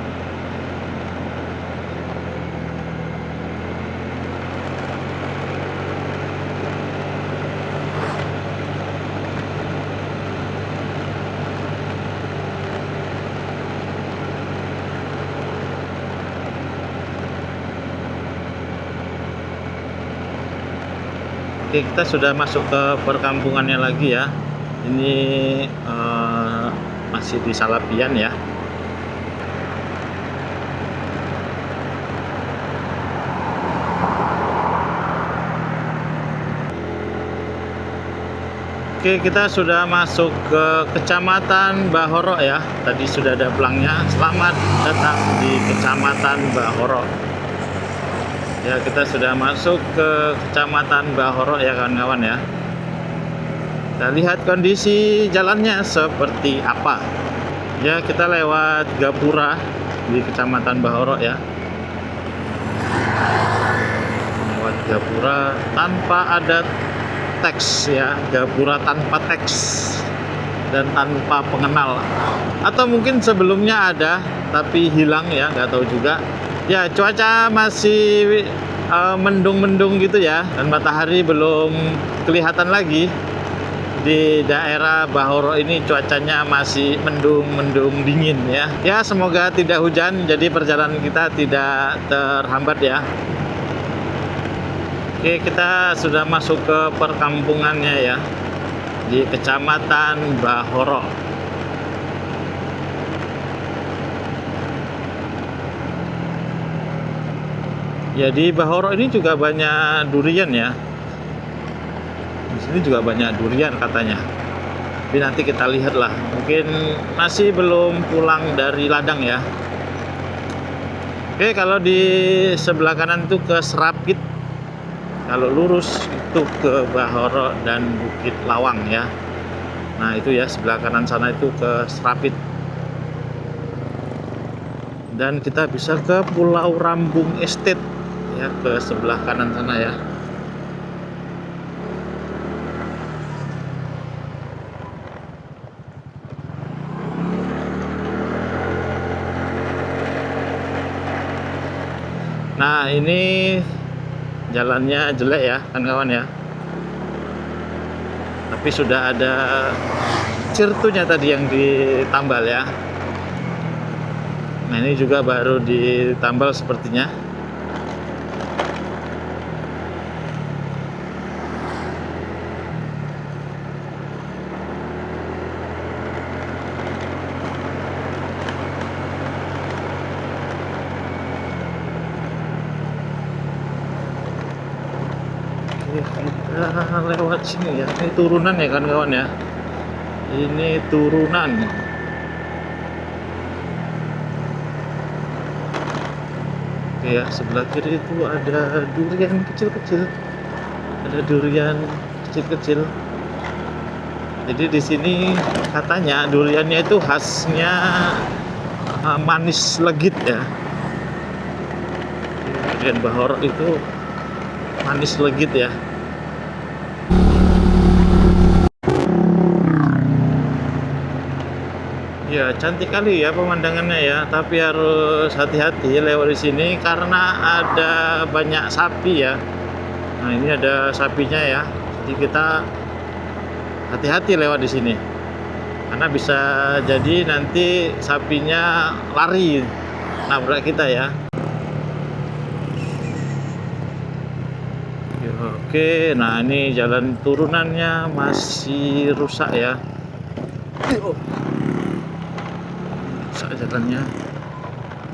S1: Oke, kita sudah masuk ke perkampungannya lagi ya. Ini masih di Salapian ya. Oke, kita sudah masuk ke Kecamatan Bahoro ya. Tadi sudah ada pelangnya. Selamat datang di Kecamatan Bahoro. Ya, kita sudah masuk ke Kecamatan Bahoro ya kawan-kawan ya. Kita lihat kondisi jalannya seperti apa. Ya, kita lewat Gapura di Kecamatan Bahoro ya. Lewat Gapura tanpa ada teks ya, Gapura tanpa teks dan tanpa pengenal. Atau mungkin sebelumnya ada tapi hilang ya, nggak tahu juga. Ya, cuaca masih mendung-mendung gitu ya, dan matahari belum kelihatan lagi. Di daerah Bahoro ini cuacanya masih mendung-mendung dingin ya. Ya, semoga tidak hujan, jadi perjalanan kita tidak terhambat ya. Oke, kita sudah masuk ke perkampungannya ya, di Kecamatan Bahoro. Ya, di Bahoro ini juga banyak durian ya. Di sini juga banyak durian katanya. Tapi nanti kita lihat lah. Mungkin masih belum pulang dari ladang ya. Oke, kalau di sebelah kanan itu ke Serapit. Kalau lurus itu ke Bahoro dan Bukit Lawang ya. Nah, itu ya, sebelah kanan sana itu ke Serapit. Dan kita bisa ke Pulau Rambung Estate ya, ke sebelah kanan sana ya. Nah, ini jalannya jelek ya kawan-kawan ya, tapi sudah ada cirtunya tadi yang ditambal ya. Nah, ini juga baru ditambal sepertinya. Kita lewat sini ya. Ini turunan ya kan kawan ya. Ini turunan. Oke, Ya, sebelah kiri itu ada durian kecil-kecil. Ada durian kecil-kecil. Jadi di sini katanya duriannya itu khasnya manis legit ya. Durian Bahorok itu manis legit ya. Ya, cantik kali ya pemandangannya ya, tapi harus hati-hati lewat di sini karena ada banyak sapi ya. Nah, ini ada sapinya ya. Jadi kita hati-hati lewat di sini. Karena bisa jadi nanti sapinya lari nabrak kita ya. Ya, oke, nah ini jalan turunannya masih rusak ya. Rusak jalannya.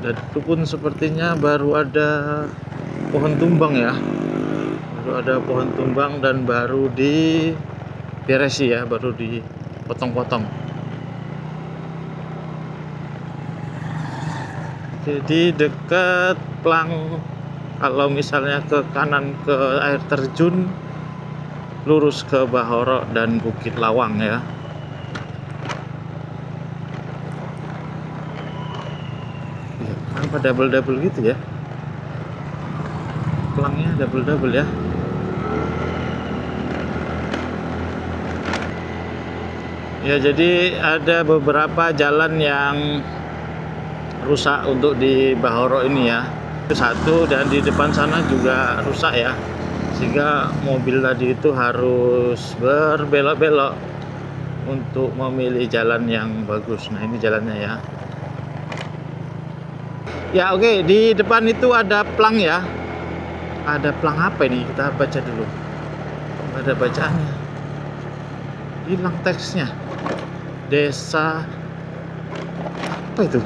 S1: Dan itu pun sepertinya baru ada pohon tumbang ya. Baru ada pohon tumbang dan baru diberesi ya, baru dipotong-potong. Jadi dekat Plang, kalau misalnya ke kanan ke air terjun, lurus ke Bahorok dan Bukit Lawang ya. Kenapa double-double gitu ya? Pelangnya double-double ya. Ya, jadi ada beberapa jalan yang rusak untuk di Bahorok ini ya. Satu, dan di depan sana juga rusak ya. Sehingga mobil tadi itu harus berbelok-belok untuk memilih jalan yang bagus. Nah, ini jalannya ya. Ya, oke, di depan itu ada plang ya. Ada plang apa ini? Kita baca dulu. Ada bacaannya. Hilang teksnya. Desa apa itu?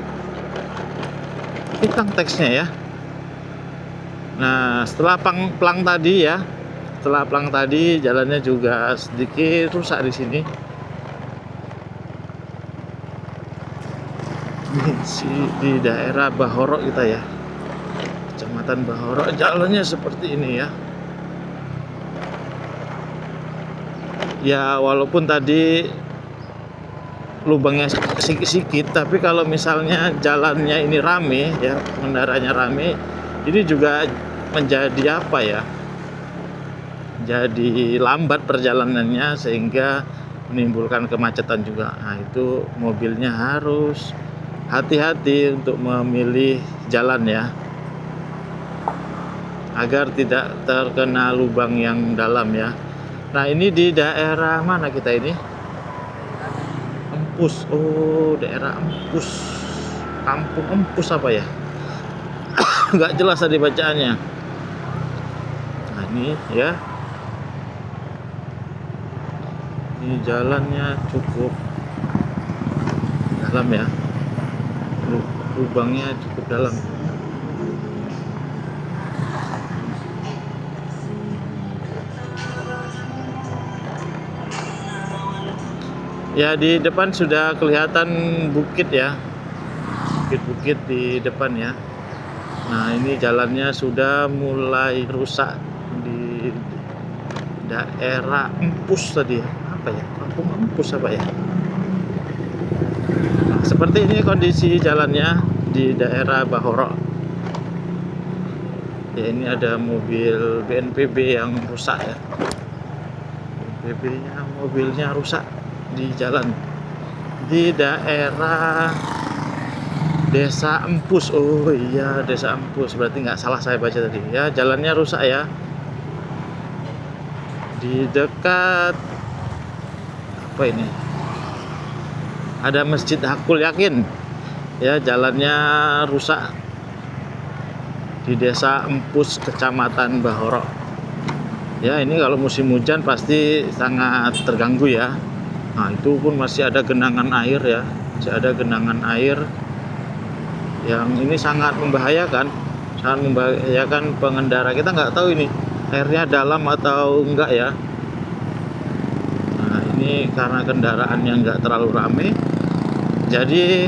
S1: Hilang teksnya ya. Nah, setelah plang tadi ya. Setelah plang tadi jalannya juga sedikit rusak di sini. Di daerah Bahorok kita ya, Kecamatan Bahorok, jalannya seperti ini ya. Ya, walaupun tadi lubangnya sedikit, tapi kalau misalnya jalannya ini rame ya, pengendaranya rame, ini juga menjadi apa ya, jadi lambat perjalanannya sehingga menimbulkan kemacetan juga. Nah, itu mobilnya harus hati-hati untuk memilih jalan ya, agar tidak terkena lubang yang dalam ya. Nah, ini di daerah mana kita ini? Empus. Oh, daerah Empus. Kampung Empus apa ya? Nggak jelas tadi bacaannya. Nah, ini ya. Ini jalannya cukup dalam ya. Lubangnya cukup dalam. Ya, di depan sudah kelihatan bukit ya. Bukit-bukit di depan ya. Nah, ini jalannya sudah mulai rusak di daerah Empus tadi. Apa ya? Kampung Empus apa ya? Nah, seperti ini kondisi jalannya di daerah Bahorok. Ya, ini ada mobil BNPB yang rusak ya. BNPB-nya, mobilnya rusak di jalan di daerah Desa Empus. Oh iya, Desa Empus, berarti nggak salah saya baca tadi ya. Jalannya rusak ya, di dekat apa ini, ada Masjid Hakul Yakin ya. Jalannya rusak di Desa Empus, Kecamatan Bahorok ya. Ini kalau musim hujan pasti sangat terganggu ya. Nah, itu pun masih ada genangan air ya, masih ada genangan air yang ini sangat membahayakan pengendara. Kita nggak tahu ini airnya dalam atau enggak ya. Nah, ini karena kendaraan yang nggak terlalu ramai, jadi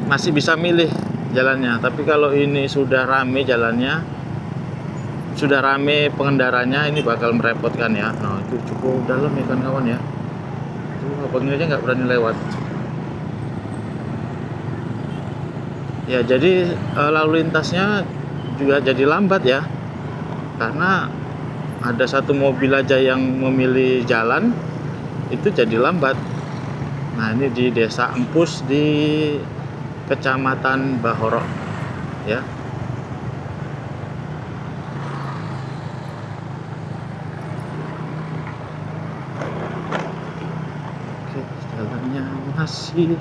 S1: masih bisa milih jalannya. Tapi kalau ini sudah rame jalannya, sudah rame pengendaranya, ini bakal merepotkan ya. Nah itu cukup dalam ya kawan ya. Itu abang ini aja nggak berani lewat. Ya jadi lalu lintasnya juga jadi lambat ya, karena ada satu mobil aja yang memilih jalan, itu jadi lambat. Nah ini di Desa Empus di Kecamatan Bahorok ya. Oke, jalannya masih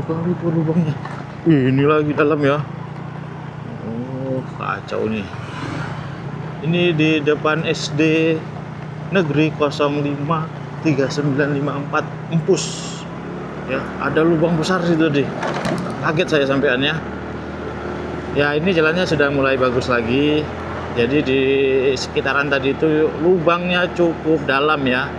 S1: kali tuh lubangnya. Ini lagi dalam ya. Oh kacau nih. Ini di depan SD Negeri 053954 Empus ya, ada lubang besar situ deh. Kaget saya sampeannya. Ya ini jalannya sudah mulai bagus lagi. Jadi di sekitaran tadi itu lubangnya cukup dalam ya.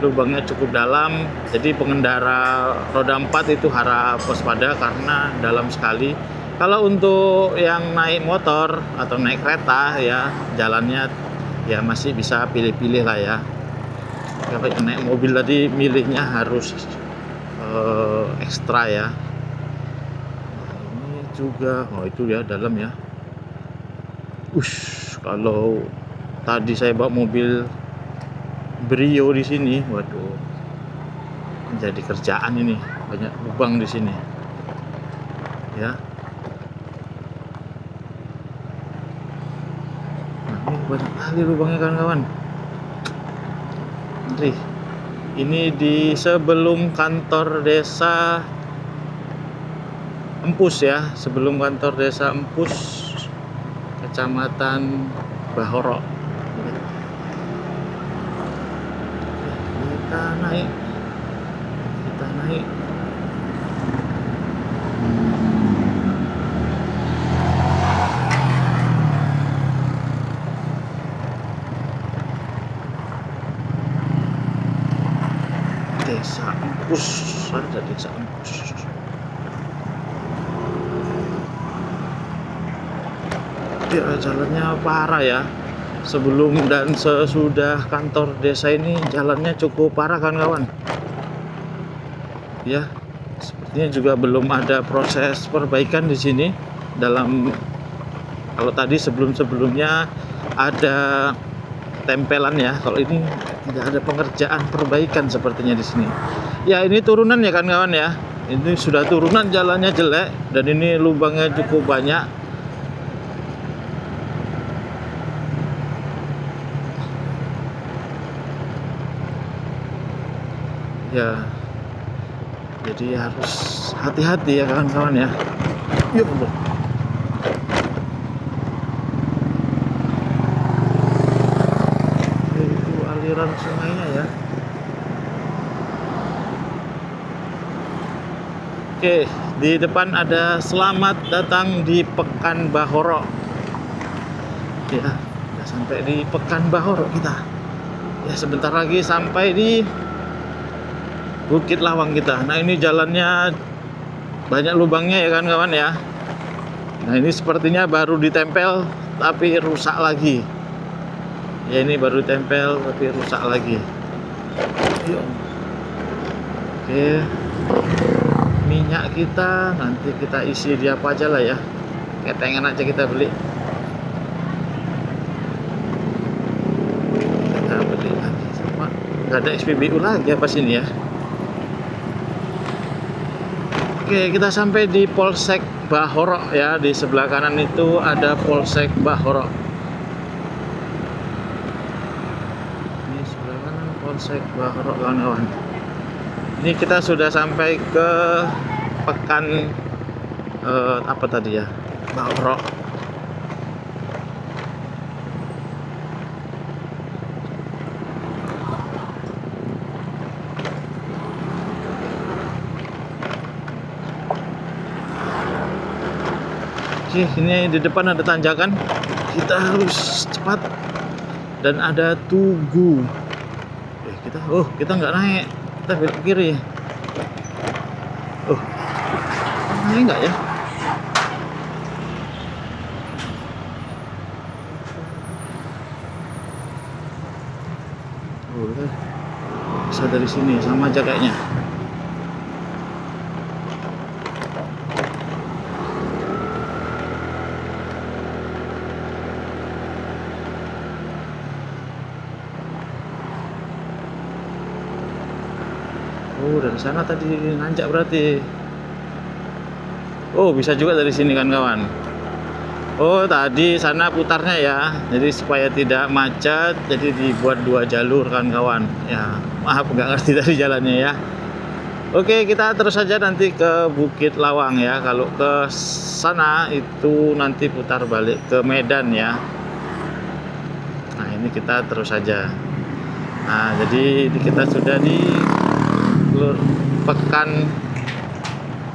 S1: Lubangnya cukup dalam. Jadi pengendara roda 4 itu harap waspada karena dalam sekali. Kalau untuk yang naik motor atau naik kereta ya, jalannya ya masih bisa pilih-pilih lah ya. Kalau naik mobil tadi milihnya harus ekstra ya. Nah, ini juga, oh itu ya dalam ya. Kalau tadi saya bawa mobil Brio di sini, waduh, jadi kerjaan ini, banyak lubang di sini ya. Nah, ini banyak kali lubangnya kawan-kawan. Ini di sebelum kantor desa Empus ya, sebelum kantor desa Empus Kecamatan Bahorok. Kita naik Desa Empus, ada Desa Empus. Ya jalannya parah ya. Sebelum dan sesudah kantor desa ini jalannya cukup parah kawan-kawan. Ya, sepertinya juga belum ada proses perbaikan di sini. Kalau tadi sebelumnya ada tempelan ya, kalau ini tidak ada pengerjaan perbaikan sepertinya di sini. Ya ini turunan ya kawan-kawan ya. Ini sudah turunan, jalannya jelek dan ini lubangnya cukup banyak. Ya, jadi harus hati-hati ya kawan-kawan ya. Yuk, itu aliran sungainya ya. Oke, di depan ada selamat datang di Pekan Bahorok. Ya, udah sampai di Pekan Bahorok kita. Ya, sebentar lagi sampai di Bukit Lawang kita. Nah ini jalannya banyak lubangnya ya kan kawan ya. Nah ini sepertinya baru ditempel tapi rusak lagi. Ya ini baru ditempel tapi rusak lagi. Yuk. Oke. Minyak kita nanti kita isi di apa aja lah ya. Ketengan aja kita beli. Kita beli lagi sama. Gak ada SPBU lagi apa sini ya. Oke, kita sampai di Polsek Bahorok ya. Di sebelah kanan itu ada Polsek Bahorok. Ini sebelah kanan Polsek Bahorok kawan-kawan. Ini kita sudah sampai ke Pekan apa tadi ya? Bahorok. Oke, ini di depan ada tanjakan, kita harus cepat dan ada tugu. Kita nggak naik, kita belok kiri. Naik nggak ya? bisa dari sini, sama aja kayaknya. Oh, dari sana tadi nanjak berarti. Oh, bisa juga dari sini kan kawan. Oh, tadi sana putarnya ya. Jadi supaya tidak macet, jadi dibuat 2 jalur kan kawan. Ya, maaf nggak ngerti dari jalannya ya. Oke, kita terus saja nanti ke Bukit Lawang ya. Kalau ke sana itu nanti putar balik ke Medan ya. Nah, ini kita terus saja. Nah, jadi kita sudah di Pekan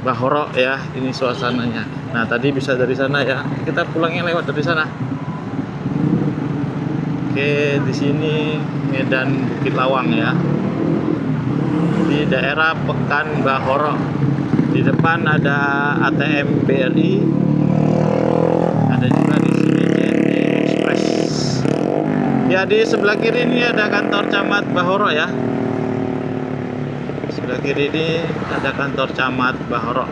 S1: Bahoro ya, ini suasananya. Nah, tadi bisa dari sana ya. Kita pulangnya lewat dari sana. Oke, di sini Medan Bukit Lawang ya. Di daerah Pekan Bahoro. Di depan ada ATM BRI. Ada juga di sini JNE Express. Ya, di sebelah kiri ini ada kantor Camat Bahoro ya. Sebelah kiri ini ada kantor Camat Bahoro.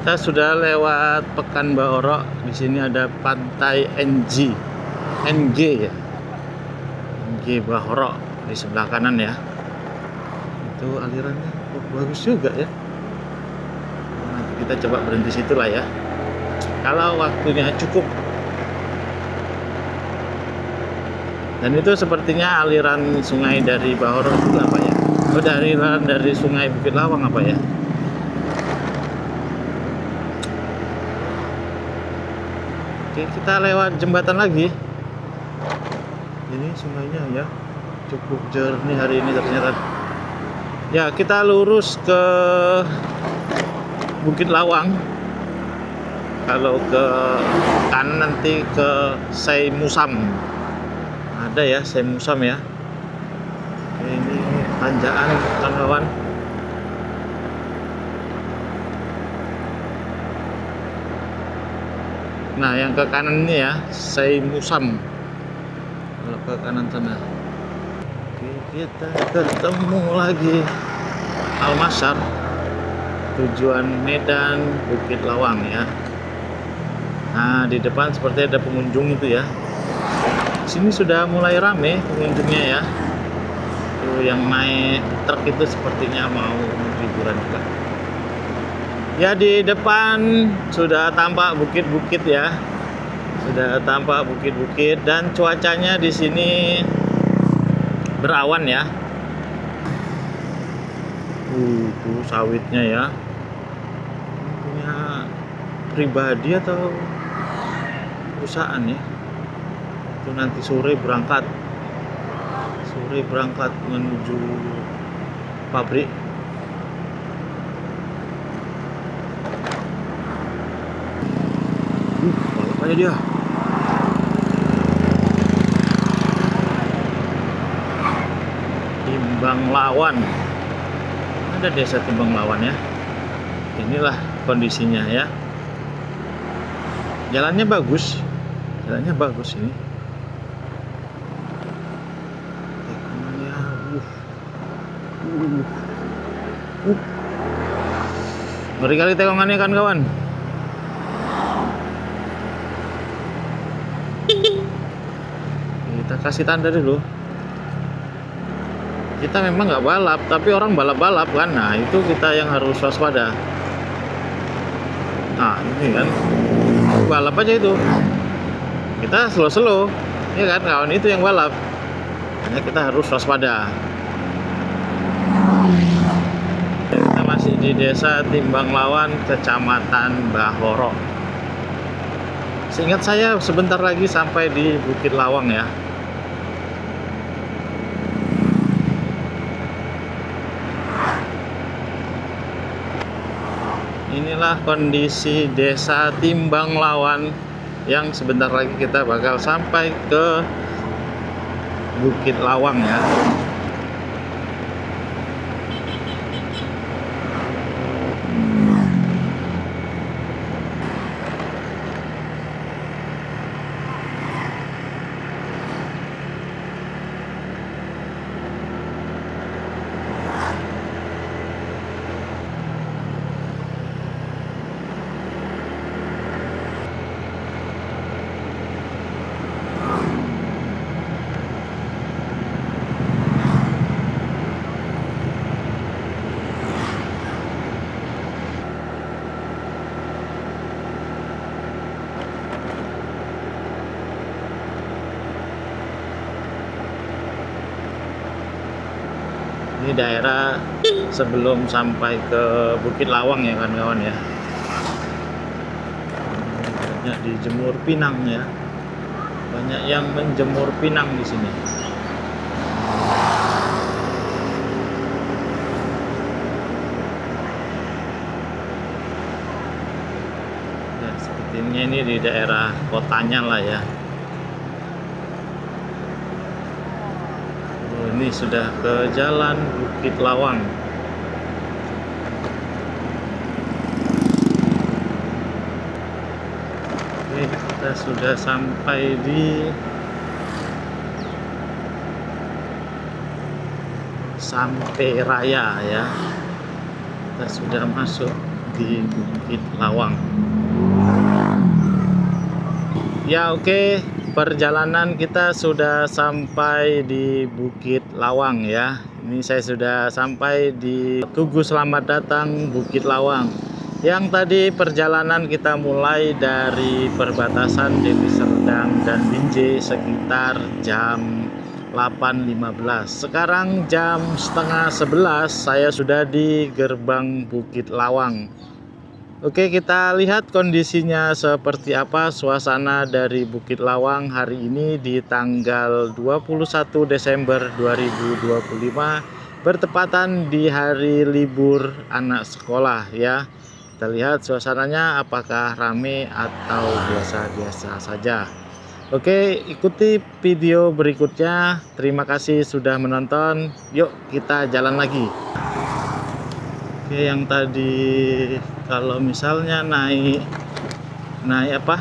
S1: Kita sudah lewat Pekan Bahoro. Di sini ada Pantai NG ya. NG Bahoro di sebelah kanan ya. Itu alirannya bagus juga ya. Nanti kita coba berhenti situ lah ya. Kalau waktunya cukup. Dan itu sepertinya aliran sungai dari Bahoro itu apa ya? Oh, aliran dari sungai Bukit Lawang apa ya? Oke, kita lewat jembatan lagi. Ini sungainya ya, cukup jernih hari ini ternyata. Ya, kita lurus ke Bukit Lawang. Kalau ke kanan nanti ke Sei Musam. Ada ya Sei Musam ya. Ini tanjakan kawan-kawan. Nah, yang ke kanan ini ya, Sei Musam. Kalau ke kanan sana. Oke, kita ketemu lagi Almasar. Tujuan Medan Bukit Lawang ya. Nah, di depan seperti ada pengunjung itu ya. Sini sudah mulai rame pengunjungnya ya. Tuh yang naik truk itu sepertinya mau liburan juga. Ya, di depan sudah tampak bukit-bukit ya. Sudah tampak bukit-bukit dan cuacanya di sini berawan ya. Itu sawitnya ya. Punya pribadi atau perusahaan ya. Itu nanti sore berangkat. Sore berangkat menuju pabrik. Balap aja dia. Timbang Lawan. Ada desa Timbang Lawan ya. Inilah kondisinya ya. Jalannya bagus. Jalannya bagus ini. Tekungannya ngeri kali tekongannya kan kawan. Kita kasih tanda dulu. Kita memang nggak balap, tapi orang balap-balap kan. Nah, itu kita yang harus waspada. Nah, ini kan balap aja itu. Kita slow-slow, ya kan kawan, itu yang balap. Hanya kita harus waspada. Kita masih di desa Timbang Lawan, Kecamatan Bahoro. Seingat saya sebentar lagi sampai di Bukit Lawang ya. Inilah kondisi desa Timbang Lawan yang sebentar lagi kita bakal sampai ke Bukit Lawang ya. Ini daerah sebelum sampai ke Bukit Lawang ya kawan-kawan ya. Banyak dijemur pinang ya. Banyak yang menjemur pinang di sini. Ya, sepertinya ini di daerah kotanya lah ya. Ini sudah ke jalan Bukit Lawang. Oke, kita sudah sampai di Raya ya. Kita sudah masuk di Bukit Lawang. Ya oke. Perjalanan kita sudah sampai di Bukit Lawang ya. Ini saya sudah sampai di Tugu Selamat Datang Bukit Lawang. Yang tadi perjalanan kita mulai dari perbatasan Deli Serdang dan Binjai sekitar jam 8.15. Sekarang jam setengah 11 saya sudah di gerbang Bukit Lawang. Oke, kita lihat kondisinya seperti apa suasana dari Bukit Lawang hari ini di tanggal 21 Desember 2025 bertepatan di hari libur anak sekolah ya. Kita lihat suasananya apakah rame atau biasa-biasa saja. Oke, ikuti video berikutnya. Terima kasih sudah menonton. Yuk kita jalan lagi. Oke, yang tadi kalau misalnya naik apa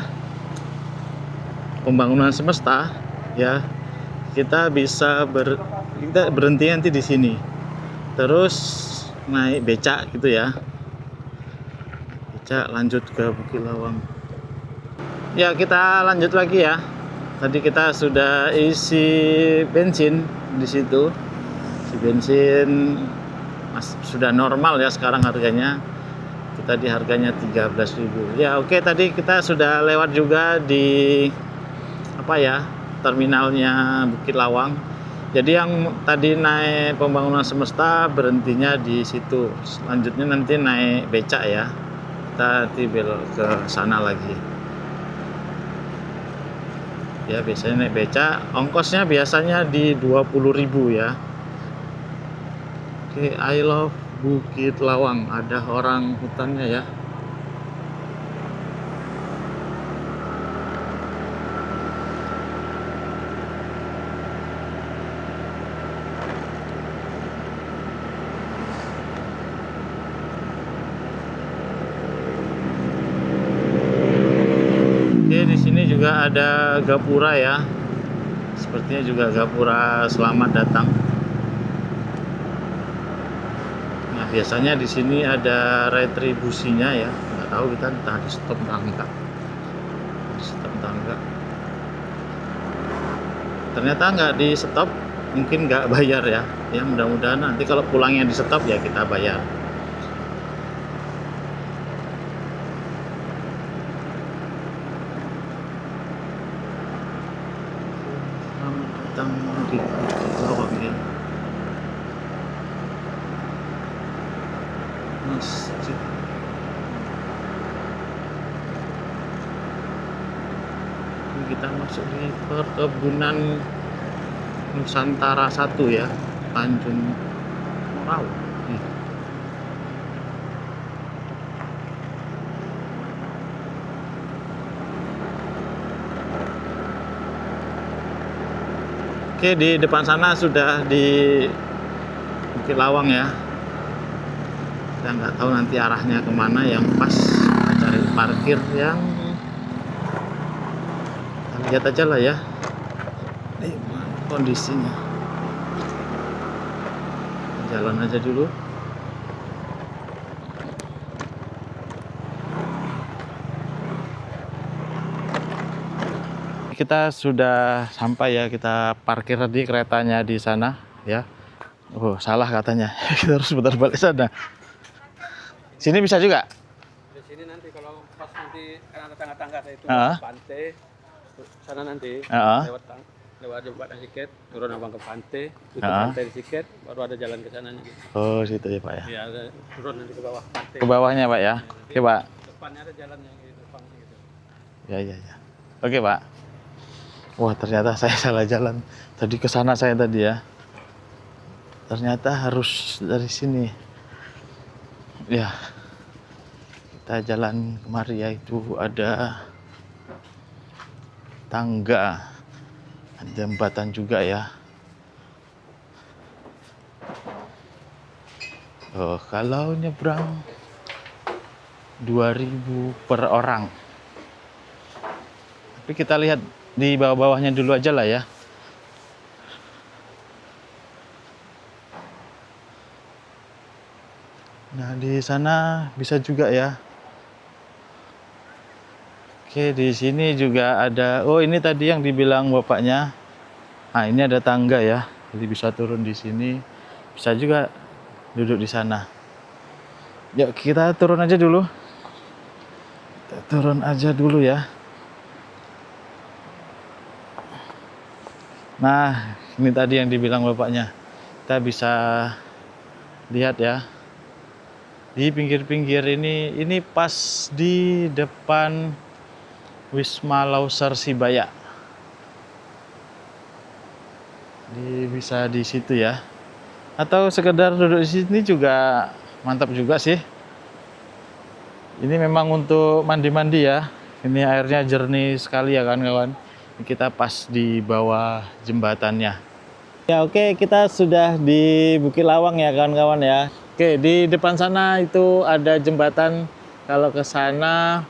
S1: pembangunan semesta ya, kita bisa kita berhenti nanti di sini, terus naik becak gitu ya, becak lanjut ke Bukit Lawang. Ya kita lanjut lagi ya. Tadi kita sudah isi bensin di situ, isi bensin sudah normal ya sekarang harganya. Tadi harganya 13.000 ya. Oke, tadi kita sudah lewat juga di apa ya, terminalnya Bukit Lawang. Jadi yang tadi naik pembangunan semesta berhentinya di situ, selanjutnya nanti naik becak ya, kita belok ke sana lagi ya. Biasanya naik becak ongkosnya biasanya di 20.000 ya. Oke, I love Bukit Lawang, ada orang hutannya ya. Oke, di sini juga ada gapura ya. Sepertinya juga gapura selamat datang. Biasanya di sini ada retribusinya ya, nggak tahu kita entah di stop entah enggak. Di stop entah enggak. Ternyata nggak di stop, mungkin nggak bayar ya. Ya mudah-mudahan nanti kalau pulangnya di stop ya kita bayar. Selamat datang di Bukit Lawang ya. Masjid. Kita masuk di perkebunan Nusantara 1 ya, Tanjung Morau. Oke, di depan sana sudah di Bukit Lawang ya. Saya nggak tahu nanti arahnya kemana yang pas. Kita cari parkir yang kita lihat aja lah ya. Ini mana kondisinya. Jalan aja dulu. Kita sudah sampai ya, kita parkir tadi keretanya di sana ya. Oh, salah katanya. Kita harus putar balik sana. Sini bisa juga?
S2: Di sini nanti kalau pas nanti kan ada tangga-tangga itu
S1: Ah.
S2: pantai sana nanti
S1: Ah.
S2: lewat jembatan Siket turun abang ke pantai tutup
S1: Ah.
S2: pantai di Siket baru ada jalan ke sananya gitu.
S1: Oh, situ ya, Pak ya.
S2: Ya ada turun nanti ke bawah pantai.
S1: Ke bawahnya, Pak ya. Oke, Pak.
S2: Depannya ada jalannya gitu, depannya gitu.
S1: Ya, ya, ya. Oke, Pak. Wah, ternyata saya salah jalan. Tadi ke sana saya tadi ya. Ternyata harus dari sini. Ya. Kita jalan kemari ya, itu ada tangga. Ada jembatan juga ya. Oh, kalau nyebrang 2.000 per orang. Tapi kita lihat di bawah-bawahnya dulu aja lah ya. Nah, di sana bisa juga ya. Oke, di sini juga ada. Oh, ini tadi yang dibilang bapaknya. Nah, ini ada tangga ya. Jadi bisa turun di sini. Bisa juga duduk di sana. Yuk, kita turun aja dulu. Kita turun aja dulu ya. Nah, ini tadi yang dibilang bapaknya. Kita bisa lihat ya. Di pinggir-pinggir ini pas di depan Wisma Lauser Sibaya. Bisa di situ ya. Atau sekedar duduk di sini juga mantap juga sih. Ini memang untuk mandi-mandi ya. Ini airnya jernih sekali ya kawan-kawan. Kita pas di bawah jembatannya. Ya oke, kita sudah di Bukit Lawang ya kawan-kawan ya. Oke, di depan sana itu ada jembatan. Kalau ke sana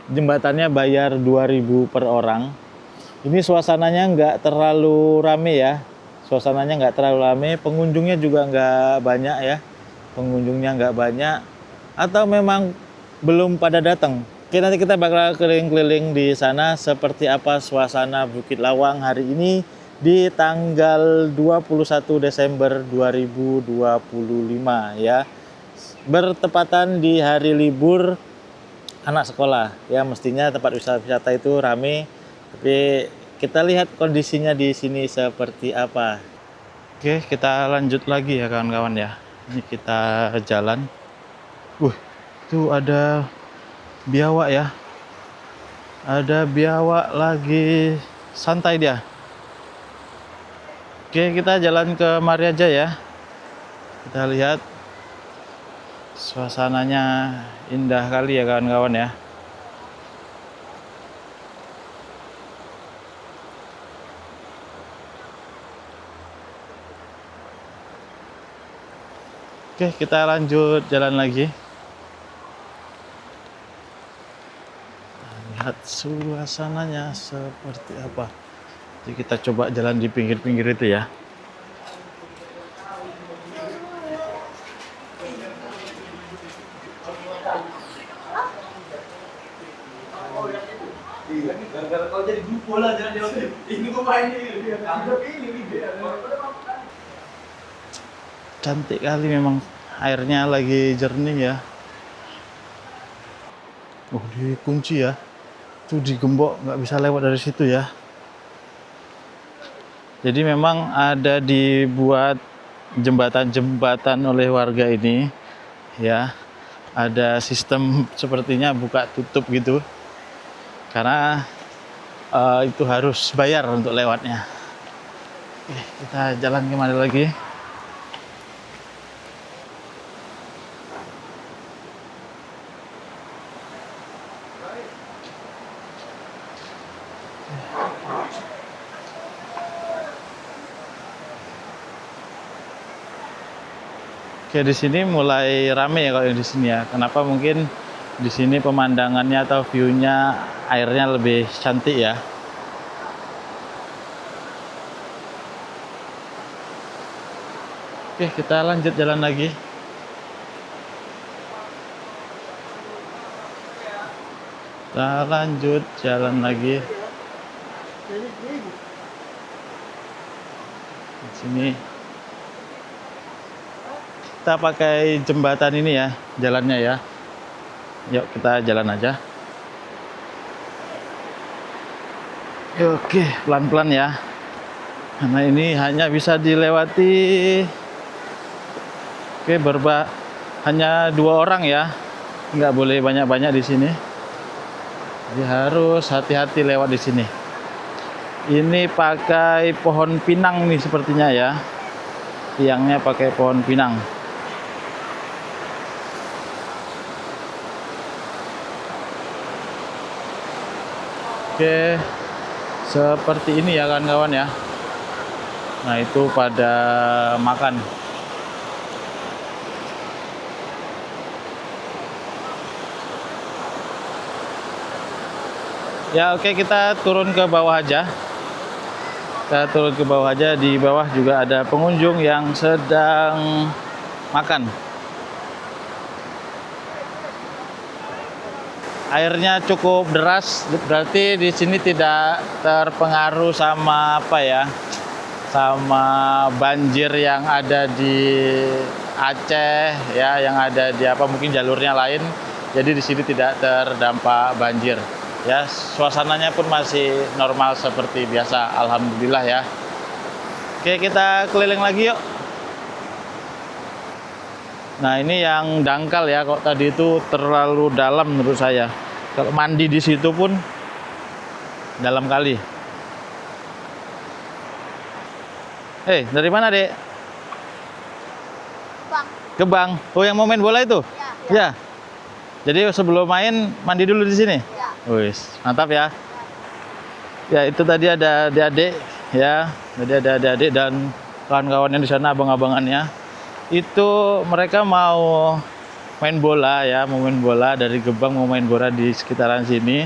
S1: jembatannya bayar 2.000 per orang. Ini suasananya nggak terlalu rame ya. Suasananya nggak terlalu rame, pengunjungnya juga nggak banyak ya. Pengunjungnya nggak banyak. Atau memang belum pada datang. Oke, nanti kita bakal keliling-keliling di sana seperti apa suasana Bukit Lawang hari ini di tanggal 21 Desember 2025 ya. Bertepatan di hari libur anak sekolah. Ya, mestinya tempat wisata itu rame, tapi kita lihat kondisinya di sini seperti apa. Oke, kita lanjut lagi ya kawan-kawan ya. Ini kita jalan. Itu ada biawak ya. Ada biawak lagi santai dia. Oke, kita jalan ke mari aja ya. Kita lihat suasananya indah kali ya kawan-kawan ya. Oke, kita lanjut jalan lagi. Lihat suasananya seperti apa. Jadi kita coba jalan di pinggir-pinggir itu ya.
S2: Gara-gara kau jadi grup bola jangan jawab ini kau main ini.
S1: Cantik kali memang, airnya lagi jernih ya. Oh, dikunci ya. Itu digembok, nggak bisa lewat dari situ ya. Jadi memang ada dibuat jembatan-jembatan oleh warga ini ya. Ada sistem sepertinya buka tutup gitu. Karena itu harus bayar untuk lewatnya. Oke, kita jalan kemana lagi? Oke, di sini mulai rame ya kalau di sini ya. Kenapa mungkin di sini pemandangannya atau view-nya airnya lebih cantik ya. Oke, kita lanjut jalan lagi. Kita lanjut jalan lagi. Di sini kita pakai jembatan ini ya, jalannya ya. Yuk kita jalan aja. Oke, pelan-pelan ya. Karena ini hanya bisa dilewati. Oke, hanya 2 orang ya. Nggak boleh banyak-banyak di sini. Jadi harus hati-hati lewat di sini. Ini pakai pohon pinang nih sepertinya ya. Tiangnya pakai pohon pinang. Oke, seperti ini ya kawan-kawan ya. Nah, itu pada makan. Ya, oke, kita turun ke bawah aja. Kita turun ke bawah aja. Di bawah juga ada pengunjung yang sedang makan. Airnya cukup deras, berarti di sini tidak terpengaruh sama apa ya, sama banjir yang ada di Aceh ya, yang ada di apa mungkin jalurnya lain. Jadi di sini tidak terdampak banjir. Ya, suasananya pun masih normal seperti biasa, alhamdulillah ya. Oke, kita keliling lagi yuk. Nah, ini yang dangkal ya, kok tadi itu terlalu dalam menurut saya. Kalau mandi di situ pun dalam kali. Dari mana, Dek?
S3: Bang.
S1: Gebang. Oh, yang mau main bola itu? Ya. Jadi sebelum main mandi dulu di sini?
S3: Ya.
S1: Wis, mantap ya. Ya, itu tadi ada adik-adik ya. Tadi ada adik-adik dan kawan-kawan yang di sana, abang-abangannya. Itu mereka mau main bola ya, mau main bola dari Gebang, mau main bola di sekitaran sini.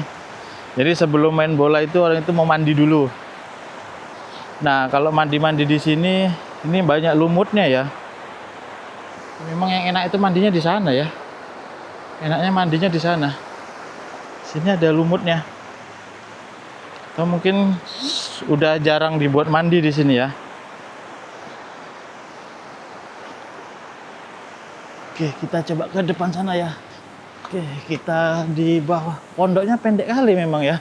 S1: Jadi sebelum main bola itu orang itu mau mandi dulu. Nah, kalau mandi-mandi di sini ini banyak lumutnya ya. Memang yang enak itu mandinya di sana ya. Enaknya mandinya di sana. Sini ada lumutnya. Atau mungkin udah jarang dibuat mandi di sini ya. Oke, kita coba ke depan sana ya. Oke, kita di bawah. Pondoknya pendek kali memang ya.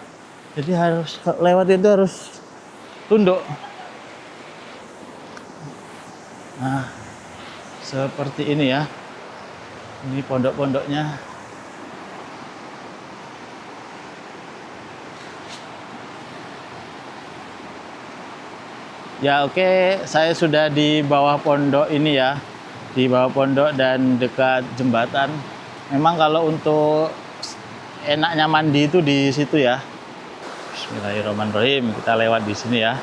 S1: Jadi harus lewat itu harus tunduk. Nah, seperti ini ya. Ini pondok-pondoknya. Ya, oke, saya sudah di bawah pondok ini ya. Di bawah pondok dan dekat jembatan. Memang kalau untuk enaknya mandi itu di situ ya. Bismillahirrahmanirrahim. Kita lewat di sini ya.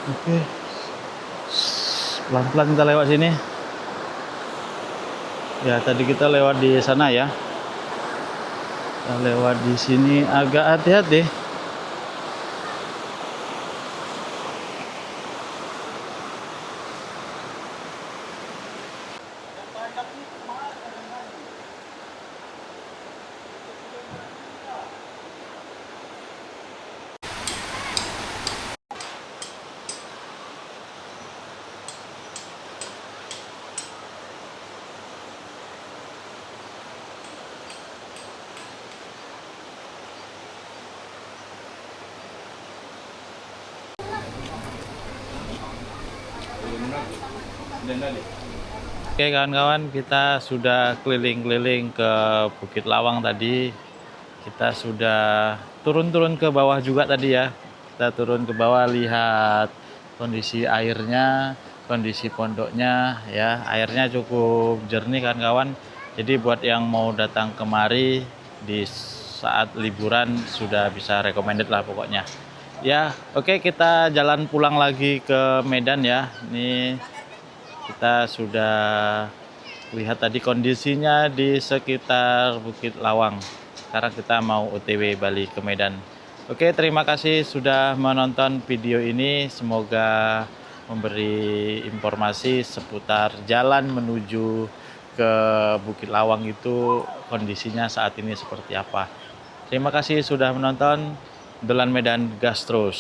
S1: Oke. Pelan-pelan kita lewat sini. Ya, tadi kita lewat di sana ya. Kita lewat di sini agak hati-hati. Oke kawan-kawan, kita sudah keliling-keliling ke Bukit Lawang tadi. Kita sudah turun-turun ke bawah juga tadi ya. Kita turun ke bawah, lihat kondisi airnya, kondisi pondoknya ya. Airnya cukup jernih kawan-kawan. Jadi buat yang mau datang kemari di saat liburan sudah bisa recommended lah pokoknya. Ya, oke, kita jalan pulang lagi ke Medan ya. Ini kita sudah lihat tadi kondisinya di sekitar Bukit Lawang. Sekarang kita mau OTW balik ke Medan. Oke, terima kasih sudah menonton video ini. Semoga memberi informasi seputar jalan menuju ke Bukit Lawang itu kondisinya saat ini seperti apa. Terima kasih sudah menonton. Dolan Medan gas terus.